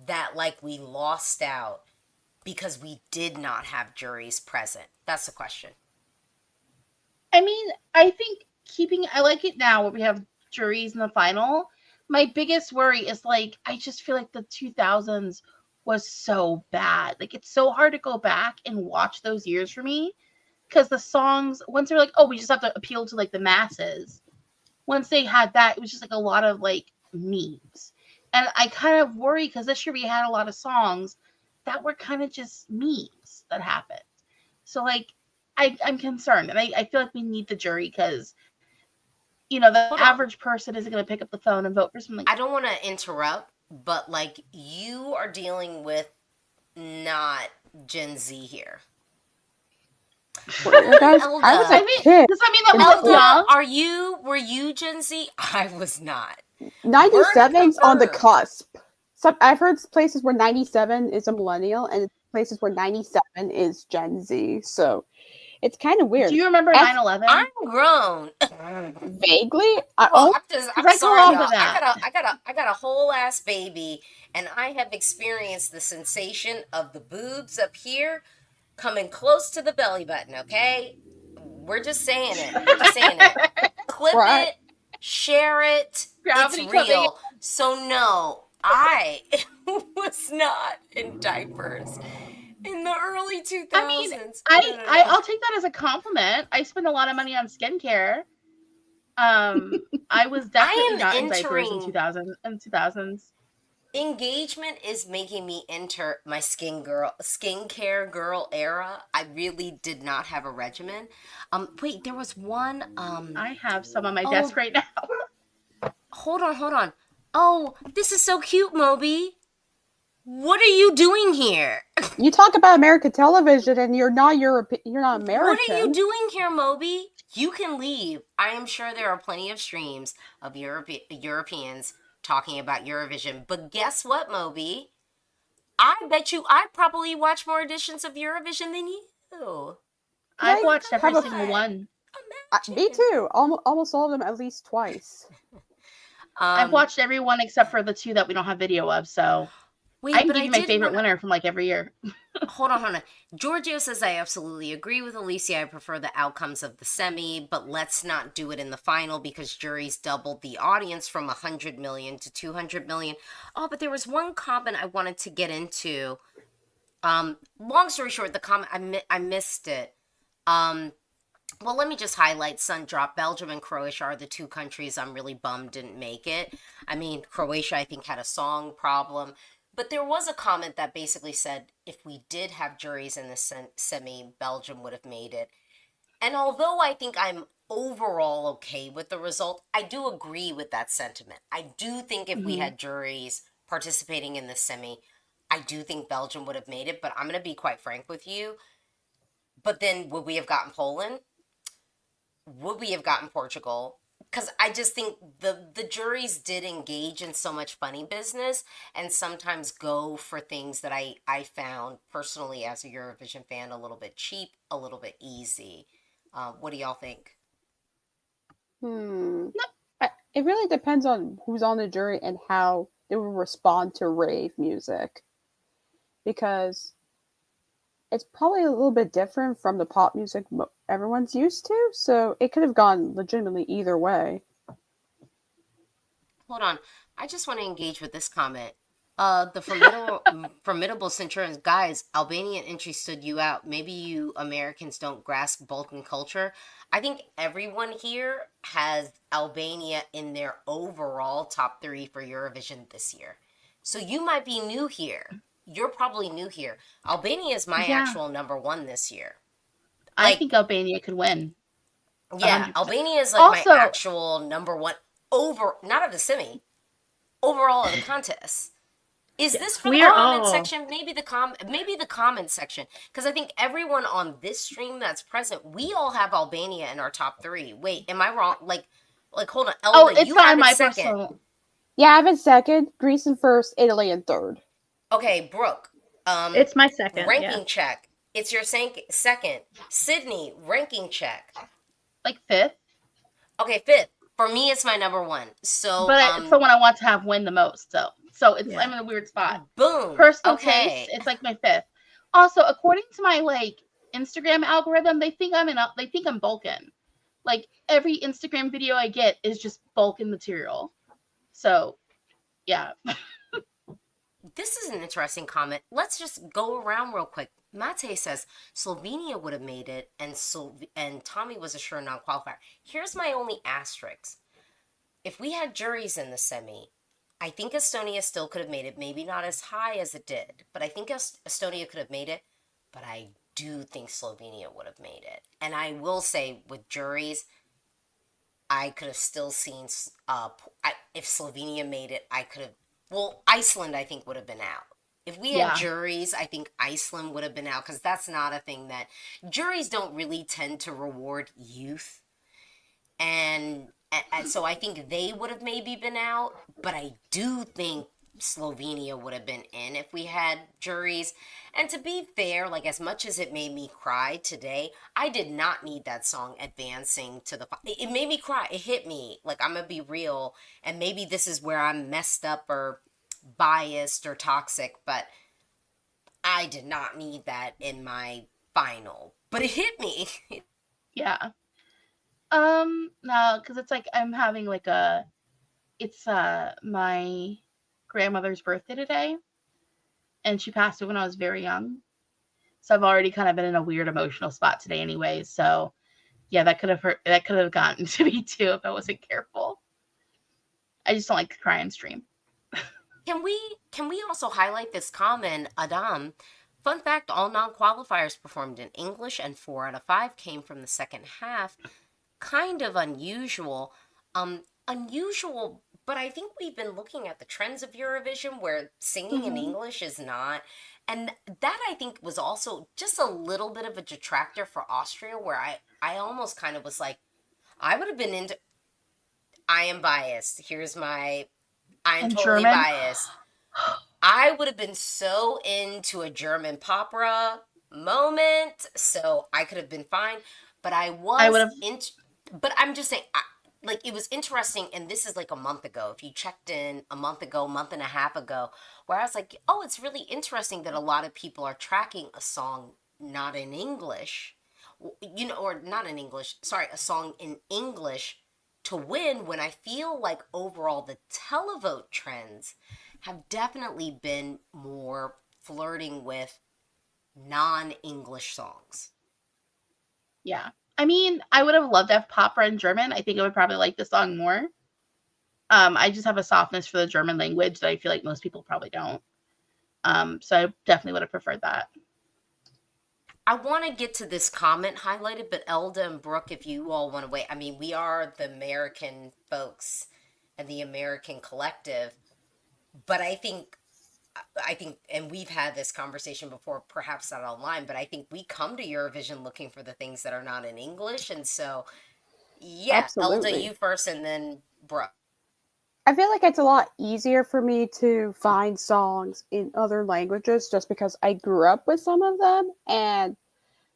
that like we lost out because we did not have juries present? That's the question. I mean, I think I like it now where we have juries in the final. My biggest worry is like, I just feel like the 2000s was so bad. Like, it's so hard to go back and watch those years for me because the songs, once they're like, oh, we just have to appeal to like the masses. Once they had that, it was just like a lot of like memes. And I kind of worry because this year we had a lot of songs that were kind of just memes that happened. So like, I'm concerned, and I feel like we need the jury because, the average person isn't going to pick up the phone and vote for something. I don't want to interrupt, but like, you are dealing with not Gen Z here. Well, guys, I was Elda. a kid. Because I mean, that was Elda, young. were you Gen Z? I was not. 97's on the confirmed. cusp. I've heard places where 97 is a millennial and places where 97 is Gen Z. So it's kind of weird. Do you remember F- 9/11? I'm grown. Vaguely, Well, Because I'm I grew sorry, up y'all. with that. I got a whole ass baby, and I have experienced the sensation of the boobs up here coming close to the belly button. Okay, we're just saying it. We're just saying it. Clip Right. it, share it. Gravity It's clipping. real. So no, I was not in diapers in the early 2000s. I mean, No. I'll take that as a compliment. I spend a lot of money on skincare. I was definitely not in diapers in entering 2000s. engagement is making me enter my skincare girl era. I really did not have a regimen. Wait, there was one. I have some on my Oh. desk right now. Hold on. Oh, this is so cute, Moby. What are you doing here? You talk about American television and you're not European. You're not American. What are you doing here, Moby? You can leave. I am sure there are plenty of streams of Europeans talking about Eurovision. But guess what, Moby? I bet you I probably watch more editions of Eurovision than you. I've Right? watched every Have a- single one. Me too. Almost all of them at least twice. I've watched every one except for the two that we don't have video of. So Wait, I can but give you my did favorite wanna- winner from like every year. Hold on. Giorgio says, I absolutely agree with Alicia. I prefer the outcomes of the semi, but let's not do it in the final because juries doubled the audience from 100 million to 200 million. Oh, but there was one comment I wanted to get into. Long story short, the comment, I missed it. Well, let me just highlight Sundrop. Belgium and Croatia are the two countries I'm really bummed didn't make it. I mean, Croatia, I think, had a song problem. But there was a comment that basically said if we did have juries in the semi, Belgium would have made it. And although I think I'm overall okay with the result, I do agree with that sentiment. I do think if we had juries participating in the semi, I do think Belgium would have made it. But I'm going to be quite frank with you. But then would we have gotten Poland? Would we have gotten Portugal? Because I just think the juries did engage in so much funny business and sometimes go for things that I found personally as a Eurovision fan a little bit cheap, a little bit easy. What do y'all think? It really depends on who's on the jury and how they will respond to rave music. Because it's probably a little bit different from the pop music everyone's used to, so it could have gone legitimately either way. Hold on. I just want to engage with this comment. The formidable Centurions, guys, Albanian entry stood you out. Maybe you Americans don't grasp Balkan culture. I think everyone here has Albania in their overall top 3 for Eurovision this year. So you might be new here. You're probably new here. Albania is my actual number 1 this year. I think Albania could win. Yeah, 100%. Albania is like Also, my actual number 1 not of the semi, overall of the contest. Is this for the comment section? Maybe the comment section, because I think everyone on this stream that's present, we all have Albania in our top 3. Wait, am I wrong? Like hold on. Elda, it's you not have in it my second. personal. Yeah, I have it second, Greece in first, Italy in third. Okay, Brooke. It's my second. Ranking check. It's your second. Sydney, ranking check. Like 5th. Okay, 5th. For me, it's my number 1. So, but it's the one I want to have win the most. So I'm in a weird spot. Boom. Personal taste, it's like my 5th. Also, according to my like Instagram algorithm, they think I'm Balkan. Like every Instagram video I get is just Balkan material. So, yeah. This is an interesting comment. Let's just go around real quick. Mate says Slovenia would have made it, and Tommy was a sure non-qualifier. Here's my only asterisk. If we had juries in the semi, I think Estonia still could have made it. Maybe not as high as it did, but I think Estonia could have made it. But I do think Slovenia would have made it. And I will say, with juries, I could have still seen, if Slovenia made it, I could have, well, Iceland, I think, would have been out. If we had Yeah. juries, I think Iceland would have been out, because that's not a thing that juries don't really tend to reward youth. And so I think they would have maybe been out, but I do think Slovenia would have been in if we had juries. And to be fair, like, as much as it made me cry today, I did not need that song advancing to the it made me cry. It hit me. Like, I'm gonna be real, and maybe this is where I'm messed up or biased or toxic, but I did not need that in my final. But it hit me. Yeah. No, because it's like I'm having like it's my grandmother's birthday today, and she passed away when I was very young. So I've already kind of been in a weird emotional spot today anyway. So yeah, that could have hurt, that could have gotten to me too if I wasn't careful. I just don't like to cry and stream. Can we also highlight this comment, Adam? Fun fact, all non-qualifiers performed in English and 4 out of 5 came from the second half. Kind of unusual. Unusual, but I think we've been looking at the trends of Eurovision where singing in English is not. And that, I think, was also just a little bit of a detractor for Austria, where I almost kind of was like, I would have been into, I am biased. I am In totally German, biased. I would have been so into a German opera moment, so I could have been fine. But I I would was have. in. But I'm just saying, like, it was interesting, and this is like a month ago. If you checked in a month ago, month and a half ago, where I was like, oh, it's really interesting that a lot of people are tracking a song not in English, or not in English. Sorry, a song in English to win. When I feel like overall the televote trends have definitely been more flirting with non-English songs. Yeah. I mean, I would have loved to have Popra in German. I think I would probably like the song more. I just have a softness for the German language that I feel like most people probably don't. So I definitely would have preferred that. I want to get to this comment highlighted, but Elda and Brooke, if you all want to wait, I mean, we are the American folks and the American collective, but I think, and we've had this conversation before, perhaps not online, but I think we come to Eurovision looking for the things that are not in English. And so, yeah, Elda, Absolutely. you first, and then Brooke. I feel like it's a lot easier for me to find songs in other languages just because I grew up with some of them, and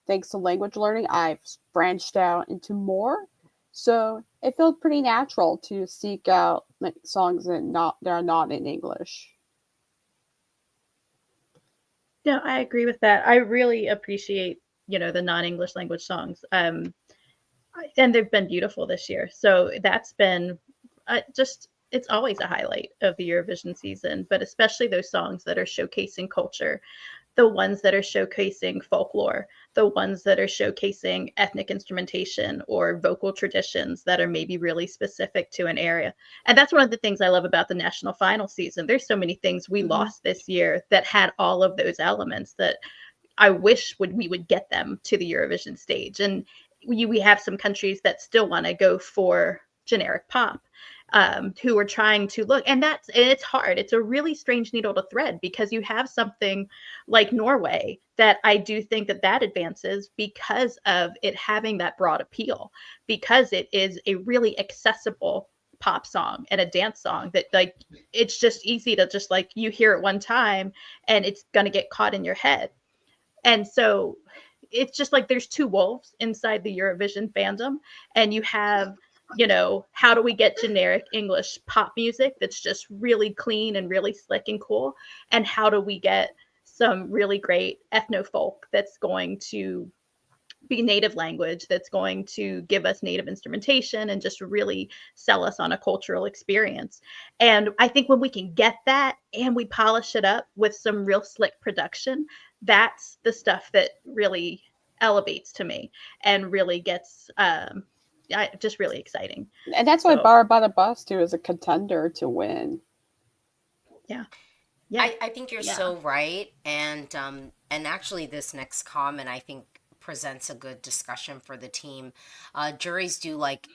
thanks to language learning, I've branched out into more. So it felt pretty natural to seek out like songs that are not in English. No, I agree with that. I really appreciate, the non-English language songs. And they've been beautiful this year. So that's been just, it's always a highlight of the Eurovision season, but especially those songs that are showcasing culture, the ones that are showcasing folklore, the ones that are showcasing ethnic instrumentation or vocal traditions that are maybe really specific to an area. And that's one of the things I love about the national final season. There's so many things we lost this year that had all of those elements that I wish we would get them to the Eurovision stage. And we have some countries that still want to go for generic pop, who are trying to look, and it's hard. It's a really strange needle to thread because you have something like Norway that I do think that advances because of it having that broad appeal, because it is a really accessible pop song and a dance song that, like, it's just easy to just, like, you hear it one time and it's going to get caught in your head. And so it's just like there's two wolves inside the Eurovision fandom, and you have, how do we get generic English pop music that's just really clean and really slick and cool? And how do we get some really great ethno folk that's going to be native language, that's going to give us native instrumentation and just really sell us on a cultural experience? And I think when we can get that and we polish it up with some real slick production, that's the stuff that really elevates to me and really gets just really exciting. And that's why So Bar Bada Bustu is a contender to win. yeah. Yeah. I think you're Yeah. so right, and actually this next comment I think presents a good discussion for the team. Juries do like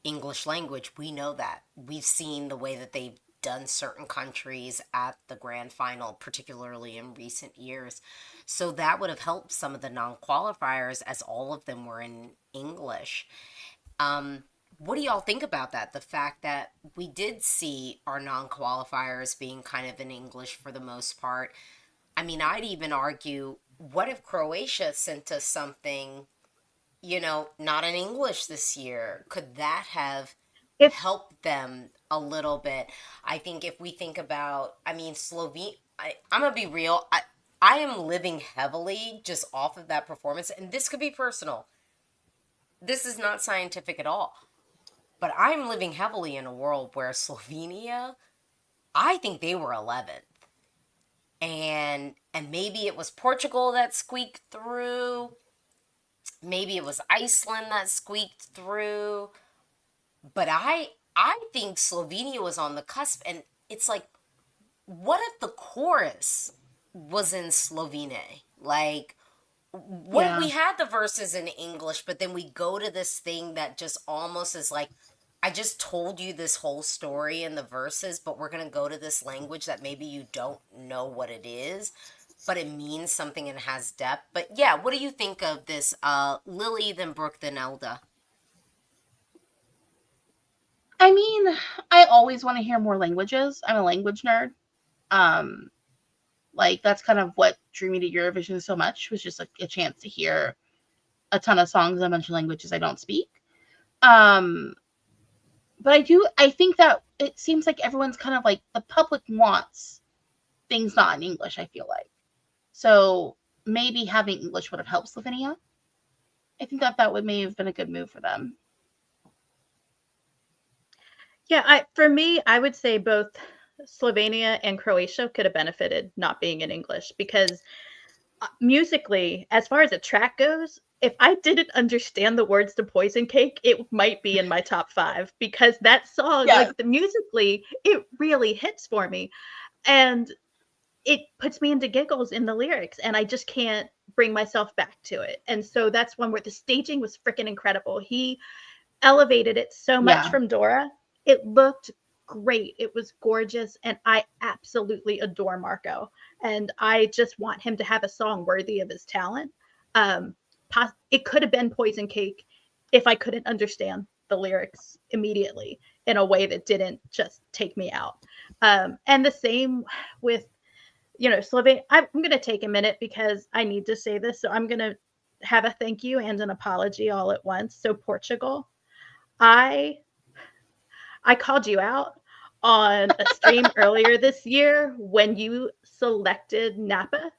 English language. We know that. We've seen the way that they've done certain countries at the grand final, particularly in recent years. So that would have helped some of the non-qualifiers, as all of them were in English. What do y'all think about that? The fact that we did see our non-qualifiers being kind of in English for the most part. I mean, I'd even argue, what if Croatia sent us something, not in English this year? Could that have If helped them a little bit? I think if we think about, I mean, I'm gonna be real. I am living heavily just off of that performance, and this could be personal. This is not scientific at all. But I'm living heavily in a world where Slovenia, I think they were 11th. And maybe it was Portugal that squeaked through. Maybe it was Iceland that squeaked through. But I think Slovenia was on the cusp, and it's like, what if the chorus was in Slovene? Like, what if we had the verses in English, but then we go to this thing that just almost is like, I just told you this whole story in the verses, but we're going to go to this language that maybe you don't know what it is, but it means something and has depth. But yeah, what do you think of this? Lily, then Brooke, then Elda. I mean, I always want to hear more languages. I'm a language nerd. Like, that's kind of what drew me to Eurovision so much, was just like a chance to hear a ton of songs in a bunch of languages I don't speak. But I think that it seems like everyone's kind of like, the public wants things not in English, I feel like. So maybe having English would have helped Slovenia. I think that may have been a good move for them. Yeah, for me, I would say both Slovenia and Croatia could have benefited not being in English, because musically, as far as a track goes, if I didn't understand the words to Poison Cake, it might be in my top 5, because that song, like, musically, it really hits for me. And it puts me into giggles in the lyrics, and I just can't bring myself back to it. And so that's one where the staging was freaking incredible. He elevated it so much from Dora. It looked great. It was gorgeous. And I absolutely adore Marko. And I just want him to have a song worthy of his talent. It could have been Poison Cake if I couldn't understand the lyrics immediately in a way that didn't just take me out. And the same with, Slovenia. I'm going to take a minute because I need to say this. So I'm going to have a thank you and an apology all at once. So Portugal, I called you out on a stream earlier this year when you selected NAPA,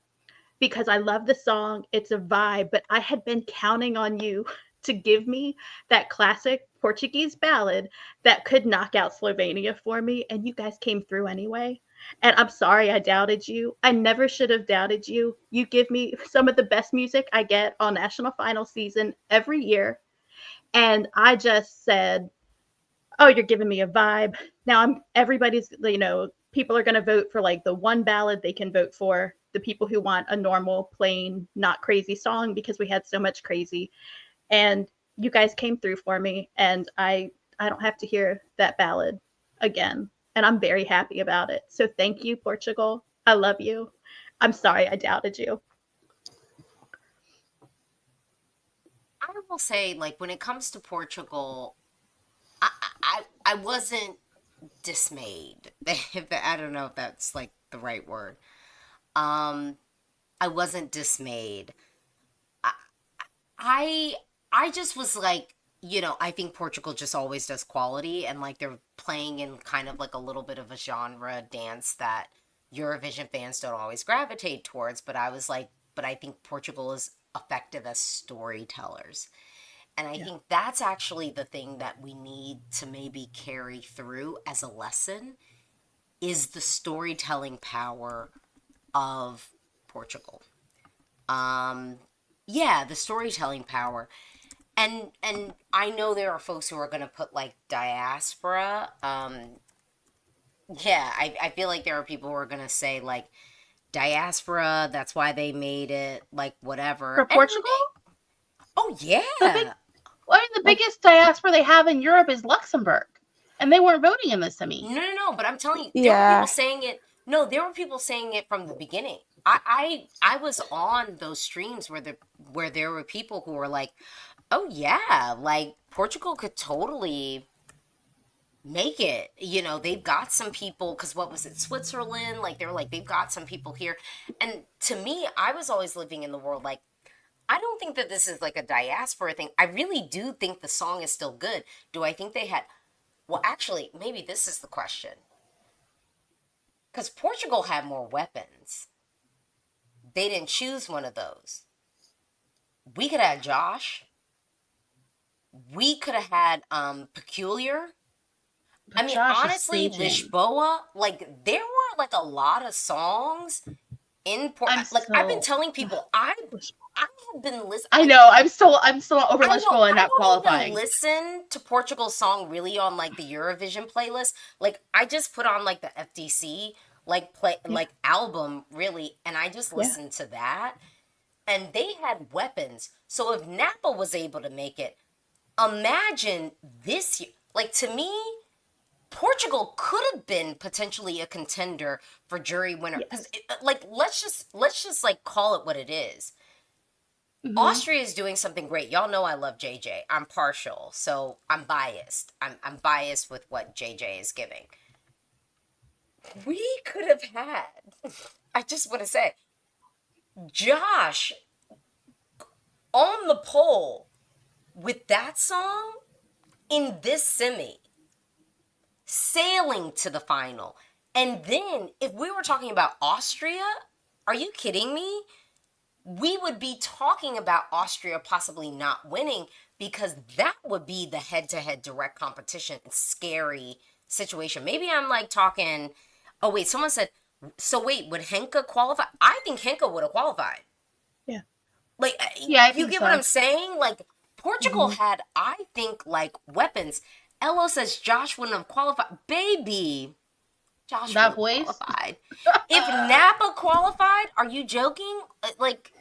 because I love the song. It's a vibe, but I had been counting on you to give me that classic Portuguese ballad that could knock out Slovenia for me. And you guys came through anyway. And I'm sorry I doubted you. I never should have doubted you. You give me some of the best music I get on national final season every year. And I just said, oh, you're giving me a vibe. Now everybody's, people are going to vote for like the one ballad they can vote for, the people who want a normal, plain, not crazy song, because we had so much crazy. And you guys came through for me, and I don't have to hear that ballad again. And I'm very happy about it. So thank you, Portugal. I love you. I'm sorry I doubted you. I will say, like, when it comes to Portugal, I wasn't dismayed. I don't know if that's like the right word. I wasn't dismayed. I just was like, I think Portugal just always does quality, and like they're playing in kind of like a little bit of a genre dance that Eurovision fans don't always gravitate towards. But I was like, but I think Portugal is effective as storytellers. And I think that's actually the thing that we need to maybe carry through as a lesson, is the storytelling power of Portugal. The storytelling power. And I know there are folks who are going to put like diaspora. I feel like there are people who are going to say like diaspora, that's why they made it, like whatever. For Portugal? Oh yeah. The biggest diaspora they have in Europe is Luxembourg. And they weren't voting in the semi. No, but I'm telling you, there were Yeah. people saying it. No, there were people saying it from the beginning. I was on those streams where there were people who were like, oh yeah, like Portugal could totally make it. You know, they've got some people, because what was it, Switzerland? Like, they were like, they've got some people here. And to me, I was always living in the world like, I don't think that this is like a diaspora thing. I really do think the song is still good. Do I think they had, well, actually, maybe this is the question. Because Portugal had more weapons. They didn't choose one of those. We could have Josh. We could have had Peculiar. But I mean, Josh is honestly, staging. Lisboa, like, there were like a lot of songs in Portugal. Like, I've been telling people, I have been listening. I know. I'm still over I Lisboa and not don't qualifying. even listen to Portugal's song really on like the Eurovision playlist. Like, I just put on like the FDC like album really, and I just listened to that. And they had weapons. So if NAPA was able to make it, imagine this year. Like, to me, Portugal could have been potentially a contender for jury winner. Yes. Like, let's just like call it what it is. Mhm. Austria is doing something great. Y'all know I love JJ. I'm partial, so I'm biased. I'm biased with what JJ is giving. We could have had, I just want to say, Josh on the pole with that song in this semi, sailing to the final. And then if we were talking about Austria, are you kidding me? We would be talking about Austria possibly not winning, because that would be the head-to-head direct competition, scary situation. Maybe I'm like talking, oh wait, someone said, so wait, would Henka qualify? I think Henka would have qualified. Yeah. Like, Yeah, I you think get so. what I'm saying? Like, Portugal had, I think, like, weapons. Elo says Josh wouldn't have qualified. Baby, Josh That would have voice? qualified. If NAPA qualified, are you joking? Like,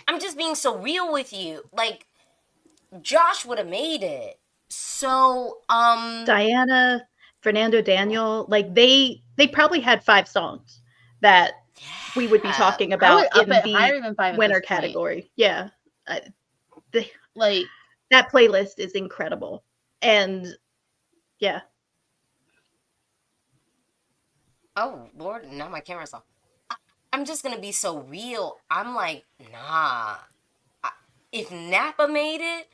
I'm just being so real with you. Like, Josh would have made it. So, Diana, Fernando Daniel, like they probably had 5 songs that we would be yeah. talking I about would up in it the higher than 5 at winner this point. category. Yeah. Like, That playlist is incredible. And yeah. Oh, Lord, now my camera's off. I'm just going to be so real. I'm like, nah. If NAPA made it,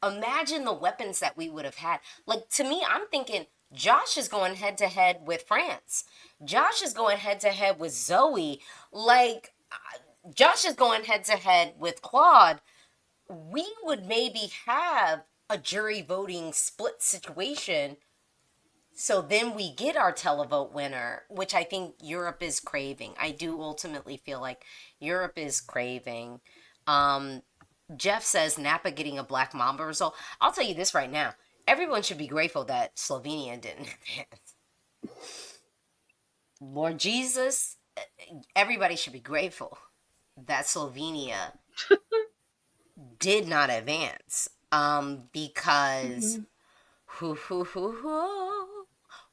imagine the weapons that we would have had. Like, to me, I'm thinking Josh is going head-to-head with France. Josh is going head-to-head with Zoe. Like, Josh is going head-to-head with Claude. We would maybe have a jury voting split situation. So then we get our televote winner, which I think Europe is craving. I do ultimately feel like Europe is craving. Jeff says NAPA getting a Black Mamba result. I'll tell you this right now. Everyone should be grateful that Slovenia didn't advance. Lord Jesus, everybody should be grateful that Slovenia did not advance. Because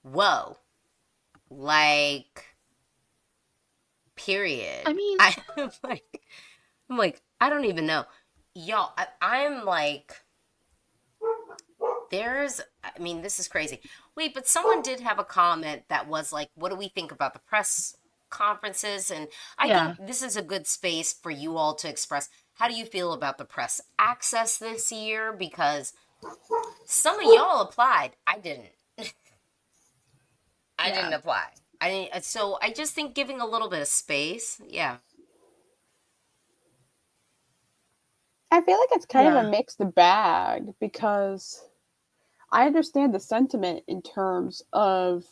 whoa, like, period. I mean, I'm like, I don't even know, y'all. I'm like, this is crazy. Wait, but someone did have a comment that was like, what do we think about the press conferences? And I think this is a good space for you all to express. How do you feel about the press access this year? Because some of y'all applied. I didn't. I didn't apply. So I just think giving a little bit of space. Yeah. I feel like it's kind of a mixed bag, because I understand the sentiment in terms of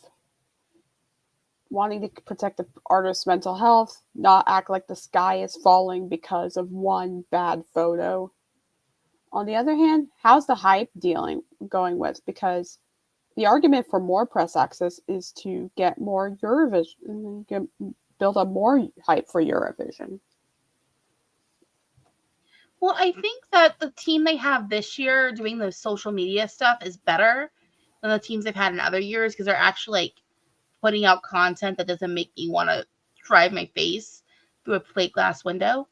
wanting to protect the artist's mental health, not act like the sky is falling because of one bad photo. On the other hand, how's the hype going with? Because the argument for more press access is to get more Eurovision, build up more hype for Eurovision. well, I think that the team they have this year doing the social media stuff is better, than the teams they've had in other years because they're actually like putting out content that doesn't make me want to drive my face through a plate glass window.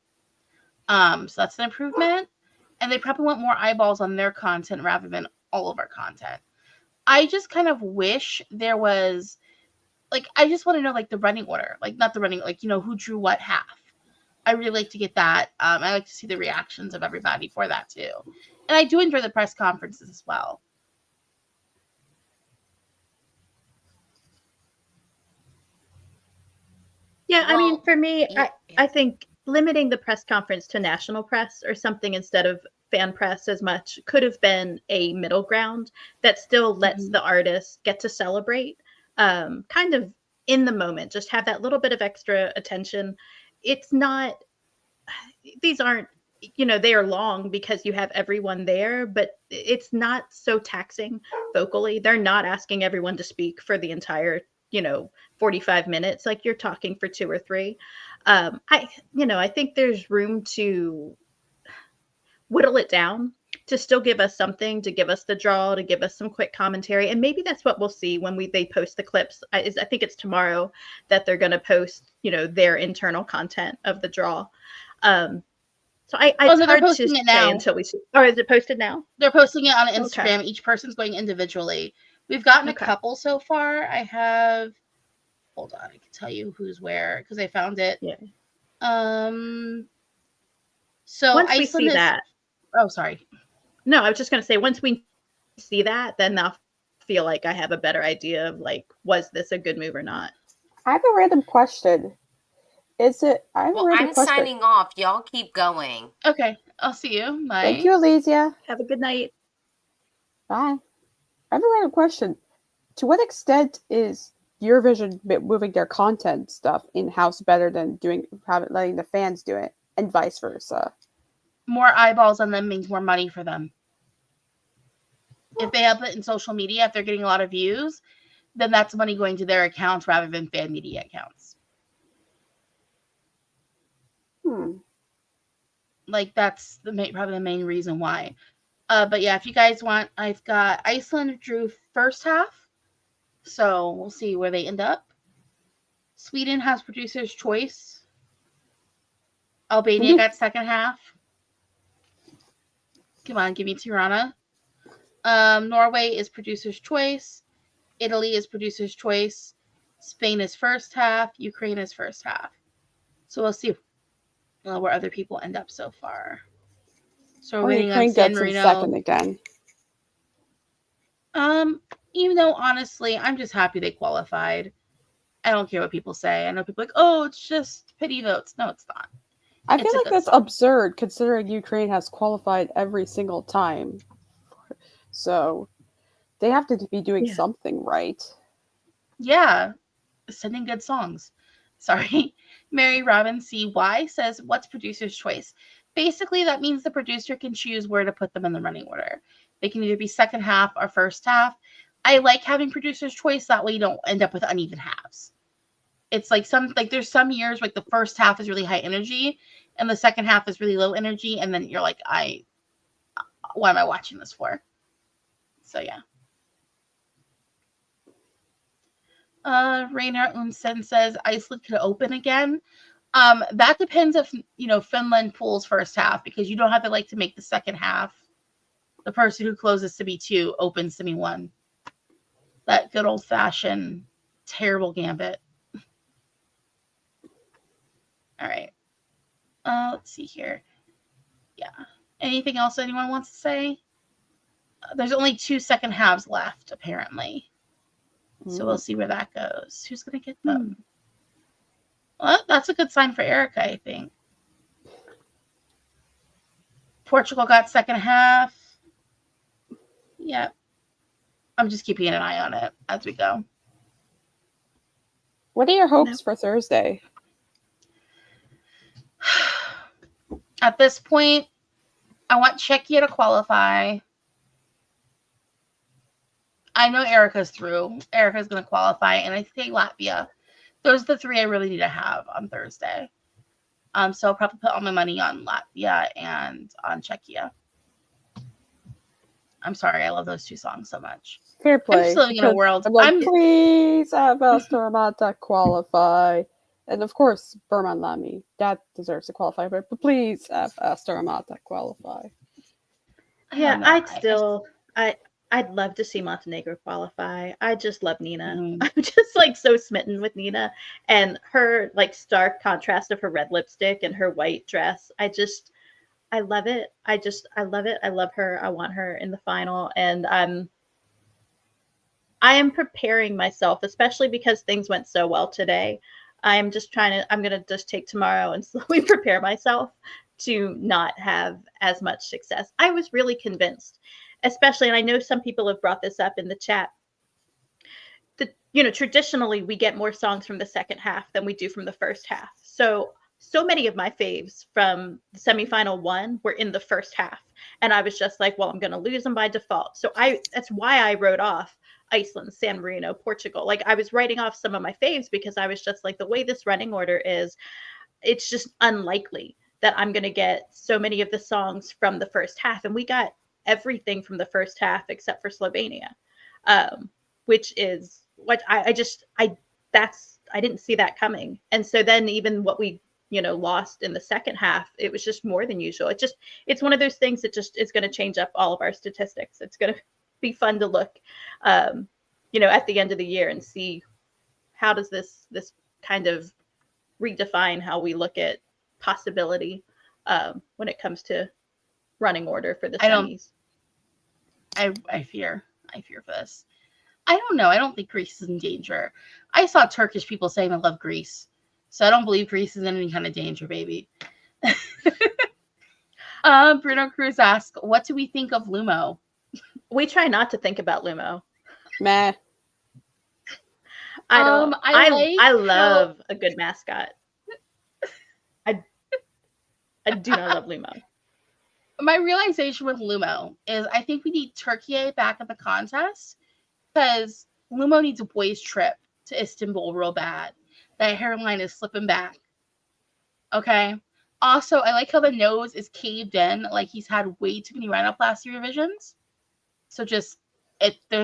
So that's an improvement. And they probably want more eyeballs on their content rather than all of our content. I just kind of wish there was, like, I just want to know, like, the running order. Like, not the running, like, you know, who drew what half. I really like to get that. I like to see the reactions of everybody for that, too. And I do enjoy the press conferences as well. Yeah, I mean, for me, yeah. I think limiting the press conference to national press or something instead of fan press as much could have been a middle ground that still lets the artist get to celebrate kind of in the moment, just have that little bit of extra attention. It's not, these aren't, you know, they are long because you have everyone there, but it's not so taxing vocally. They're not asking everyone to speak for the entire, you know, 45 minutes, like you're talking for 2 or 3. I think there's room to whittle it down to still give us something, to give us the draw, to give us some quick commentary. And maybe that's what we'll see when they post the clips. I think it's tomorrow that they're going to post, you know, their internal content of the draw. So it's they're hard to posting it say now. until we see. Or is it posted now? They're posting it on Instagram. Okay. Each person's going individually. We've gotten a couple so far. I have, hold on, I can tell you who's where because I found it. Yeah. So once Iceland we see that. Oh, sorry. No, I was just going to say, once we see that, then I'll feel like I have a better idea of, like, was this a good move or not? I have a random question. I'm signing off. Y'all keep going. Okay, I'll see you. Bye. Thank you, Alicia. Have a good night. Bye. I have a random question. To what extent is Eurovision moving their content stuff in-house better than letting the fans do it, and vice versa? More eyeballs on them means more money for them. If they have it in social media, if they're getting a lot of views, then that's money going to their accounts rather than fan media accounts. Like, that's probably the main reason why. But yeah, if you guys want, I've got Iceland drew first half, so we'll see where they end up. Sweden has producer's choice. Albania got second half. Come on, give me Tirana. Norway is producer's choice. Italy is producer's choice. Spain is first half. Ukraine is first half. So we'll see where other people end up so far. So we're waiting on San Marino. Second again. Even though honestly, I'm just happy they qualified. I don't care what people say. I know people are like, oh, it's just pity votes. No, it's not. I feel like that's absurd considering Ukraine has qualified every single time. So they have to be doing something right. Yeah. Sending good songs. Sorry. Mary Robin CY says, what's producer's choice? Basically, that means the producer can choose where to put them in the running order. They can either be second half or first half. I like having producer's choice. That way you don't end up with uneven halves. It's like there's some years like the first half is really high energy and the second half is really low energy. And then you're like, what am I watching this for? So yeah. Rainer Unsen says Iceland could open again. That depends if, Finland pulls first half because you don't have to make the second half. The person who closes to B2 opens to B1. That good old fashioned terrible gambit. All right. Let's see here. Yeah. Anything else anyone wants to say? There's only 2 second halves left, apparently. So we'll see where that goes. Who's going to get them? Well, that's a good sign for Erica, I think. Portugal got second half. Yep. I'm just keeping an eye on it as we go. What are your hopes for Thursday? At this point, I want Czechia to qualify. I know Erica's through. Erica's going to qualify, and I think Latvia. Those are the 3 I really need to have on Thursday. So I'll probably put all my money on Latvia and on Czechia. I'm sorry, I love those two songs so much. Fair play. I'm just living in a because world. I'm like, please have Astormata qualify. And of course, Berman Lamy. That deserves to qualify, but please have Astormata qualify. Yeah, I'd love to see Montenegro qualify. I just love Nina. I'm just like so smitten with Nina and her like stark contrast of her red lipstick and her white dress. I love it. I love it. I love her. I want her in the final. And I am preparing myself, especially because things went so well today. I'm going to just take tomorrow and slowly prepare myself to not have as much success. I was really convinced, especially, and I know some people have brought this up in the chat, that, traditionally we get more songs from the second half than we do from the first half. So many of my faves from the semifinal one were in the first half. And I was just like, well, I'm going to lose them by default. So that's why I wrote off Iceland, San Marino, Portugal. Like I was writing off some of my faves because I was just like, the way this running order is, it's just unlikely that I'm going to get so many of the songs from the first half. And we got everything from the first half except for Slovenia, which is what I didn't see that coming. And so then even what we, lost in the second half, it was just more than usual. It's one of those things that just is going to change up all of our statistics. It's going to be fun to look, at the end of the year and see how does this kind of redefine how we look at possibility when it comes to running order for the semis. I fear for this. I don't know. I don't think Greece is in danger. I saw Turkish people saying they love Greece. So I don't believe Greece is in any kind of danger, baby. Bruno Cruz asks, what do we think of Lumo? We try not to think about Lumo. Meh. I love a good mascot. I do not love Lumo. My realization with Lumo is I think we need Turkey back at the contest because Lumo needs a boys' trip to Istanbul real bad. That hairline is slipping back. Okay. Also, I like how the nose is caved in, like he's had way too many rhinoplasty revisions. So there's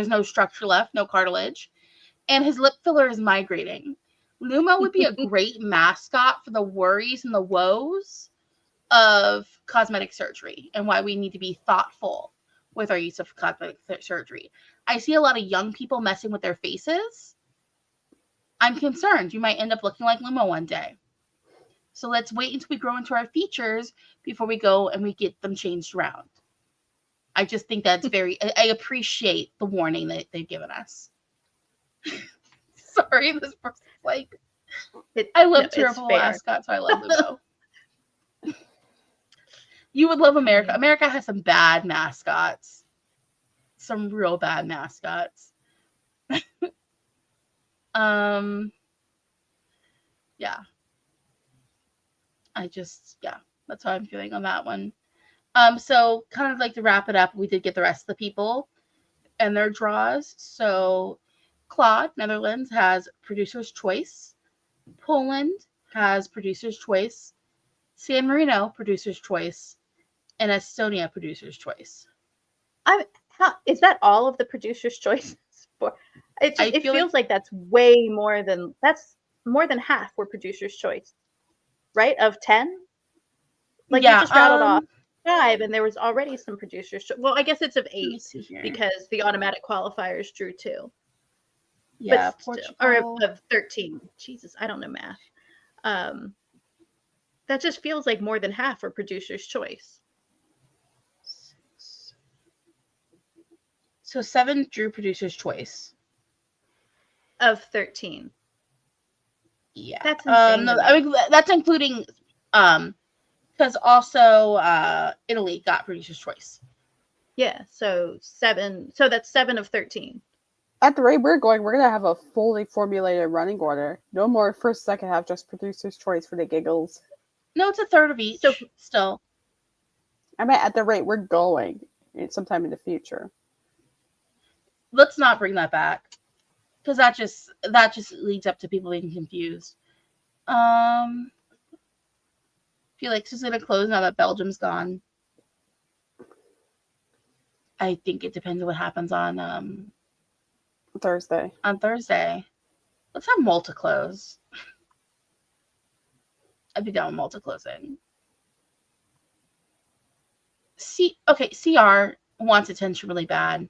no structure left, no cartilage. And his lip filler is migrating. Lumo would be a great mascot for the worries and the woes of cosmetic surgery and why we need to be thoughtful with our use of cosmetic surgery. I see a lot of young people messing with their faces. I'm concerned you might end up looking like Lumo one day. So let's wait until we grow into our features before we go and we get them changed around. I just think that's I appreciate the warning that they've given us. Sorry, this person's like, I love terrible mascots, so I love Lumo. You would love America. America has some bad mascots. Some real bad mascots. Yeah. That's how I'm feeling on that one. So kind of like to wrap it up, we did get the rest of the people and their draws. So Claude, Netherlands, has Producer's Choice. Poland has Producer's Choice. San Marino, Producer's Choice. And Estonia, Producer's Choice. Is that all of the Producer's Choices? It feels like that's more than half were Producer's Choice, right? Of 10? Like you just rattled off 5, and there was already some Producer's Choice. Well, I guess it's of 8 because the automatic qualifiers drew 2. Yeah, or of 13. Jesus, I don't know math. That just feels like more than half were Producer's Choice. So 7 drew Producer's Choice. Of 13. Yeah. That's insane. No, I mean, that's including because also Italy got Producer's Choice. Yeah, so 7. So that's 7 of 13. At the rate we're going, we're going to have a fully formulated running order. No more first, second half, just Producer's Choice for the giggles. No, it's a third of each. So still. I mean, at the rate we're going, sometime in the future. Let's not bring that back. Because that just leads up to people being confused. Feel like it's going to close now that Belgium's gone. I think it depends on what happens on Thursday. Thursday. Let's have Malta close. I'd be down with Malta closing. CR wants attention really bad.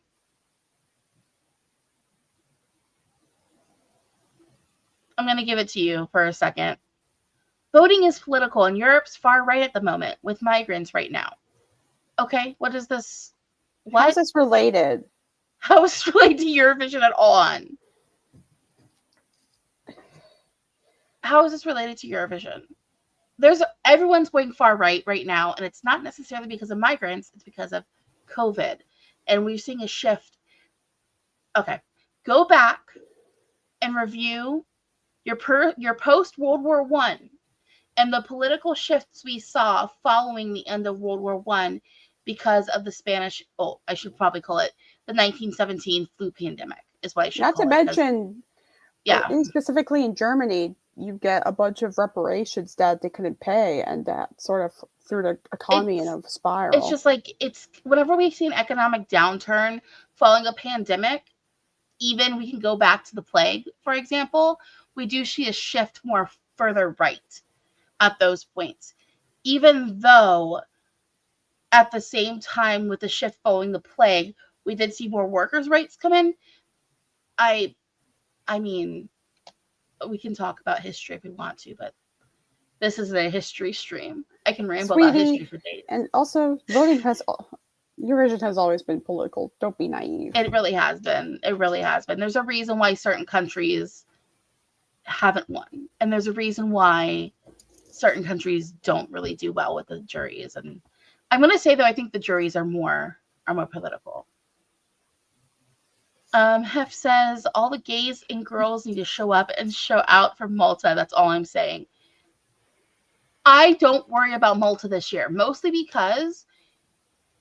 I'm going to give it to you for a second. Voting is political, and Europe's far right at the moment with migrants right now. Okay, what is this? What? How is this related? How is it related to Eurovision at all? How is this related to Eurovision? Everyone's going far right now, and it's not necessarily because of migrants, it's because of COVID. And we're seeing a shift. Okay, go back and review your post World War I and the political shifts we saw following the end of World War I because of the Spanish, I should probably call it the 1917 flu pandemic is what I should Not call to it. mention, Yeah. Specifically in Germany, you get a bunch of reparations that they couldn't pay, and that sort of threw the economy in a spiral. It's just like, whenever we see an economic downturn following a pandemic, even we can go back to the plague, for example, we do see a shift more further right at those points. Even though at the same time with the shift following the plague, we did see more workers' rights come in. I mean, we can talk about history if we want to, but this isn't a history stream. I can ramble about history for days. And also, Eurovision has always been political. Don't be naive. It really has been. It really has been. There's a reason why certain countries haven't won. And there's a reason why certain countries don't really do well with the juries. And I'm going to say, though, I think the juries are more political. Hef says, all the gays and girls need to show up and show out for Malta. That's all I'm saying. I don't worry about Malta this year, mostly because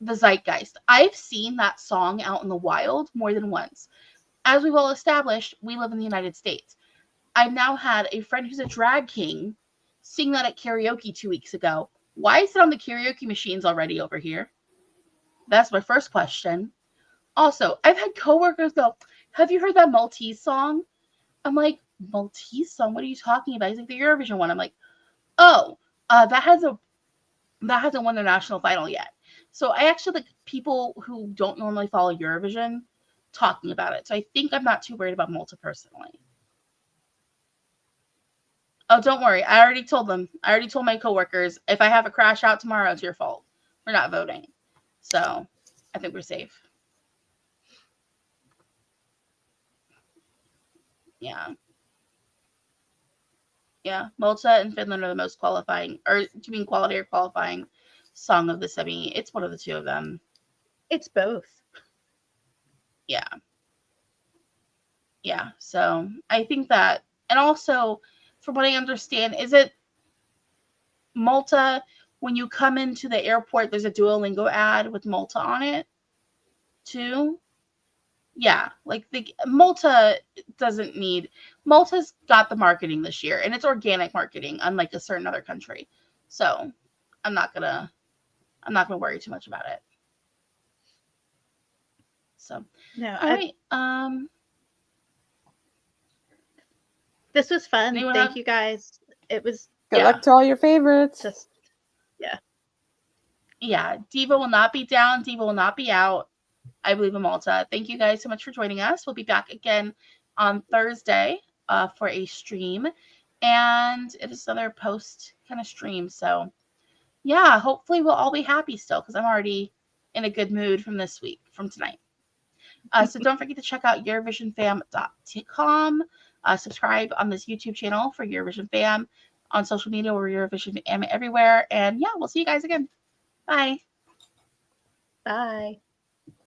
the zeitgeist. I've seen that song out in the wild more than once. As we've all established, we live in the United States. I've now had a friend who's a drag king sing that at karaoke 2 weeks ago. Why is it on the karaoke machines already over here? That's my first question. Also, I've had coworkers go, have you heard that Maltese song? I'm like, Maltese song? What are you talking about? He's like, the Eurovision one. I'm like, oh, that hasn't won the national final yet. So I actually like people who don't normally follow Eurovision talking about it. So I think I'm not too worried about Malta personally. Oh, don't worry. I already told them. I already told my coworkers, if I have a crash out tomorrow, it's your fault. We're not voting. So I think we're safe. Yeah. Yeah. Malta and Finland are the most qualifying, or do you mean quality or qualifying song of the semi? It's one of the two of them. It's both. Yeah. Yeah. So I think that, and also from what I understand, is it Malta, when you come into the airport, there's a Duolingo ad with Malta on it too? Yeah, like Malta's got the marketing this year, and it's organic marketing, unlike a certain other country. So I'm not gonna worry too much about it. So no, all right. This was fun. Thank you guys. It was good luck to all your favorites. Yeah. Diva will not be down. Diva will not be out. I believe in Malta. Thank you guys so much for joining us. We'll be back again on Thursday for a stream. And it is another post kind of stream. So, yeah, hopefully we'll all be happy still because I'm already in a good mood from tonight. So don't forget to check out EurovisionFam.com. Subscribe on this YouTube channel for Eurovision Fam. On social media, we're Eurovision Fam everywhere. And, yeah, we'll see you guys again. Bye. Bye.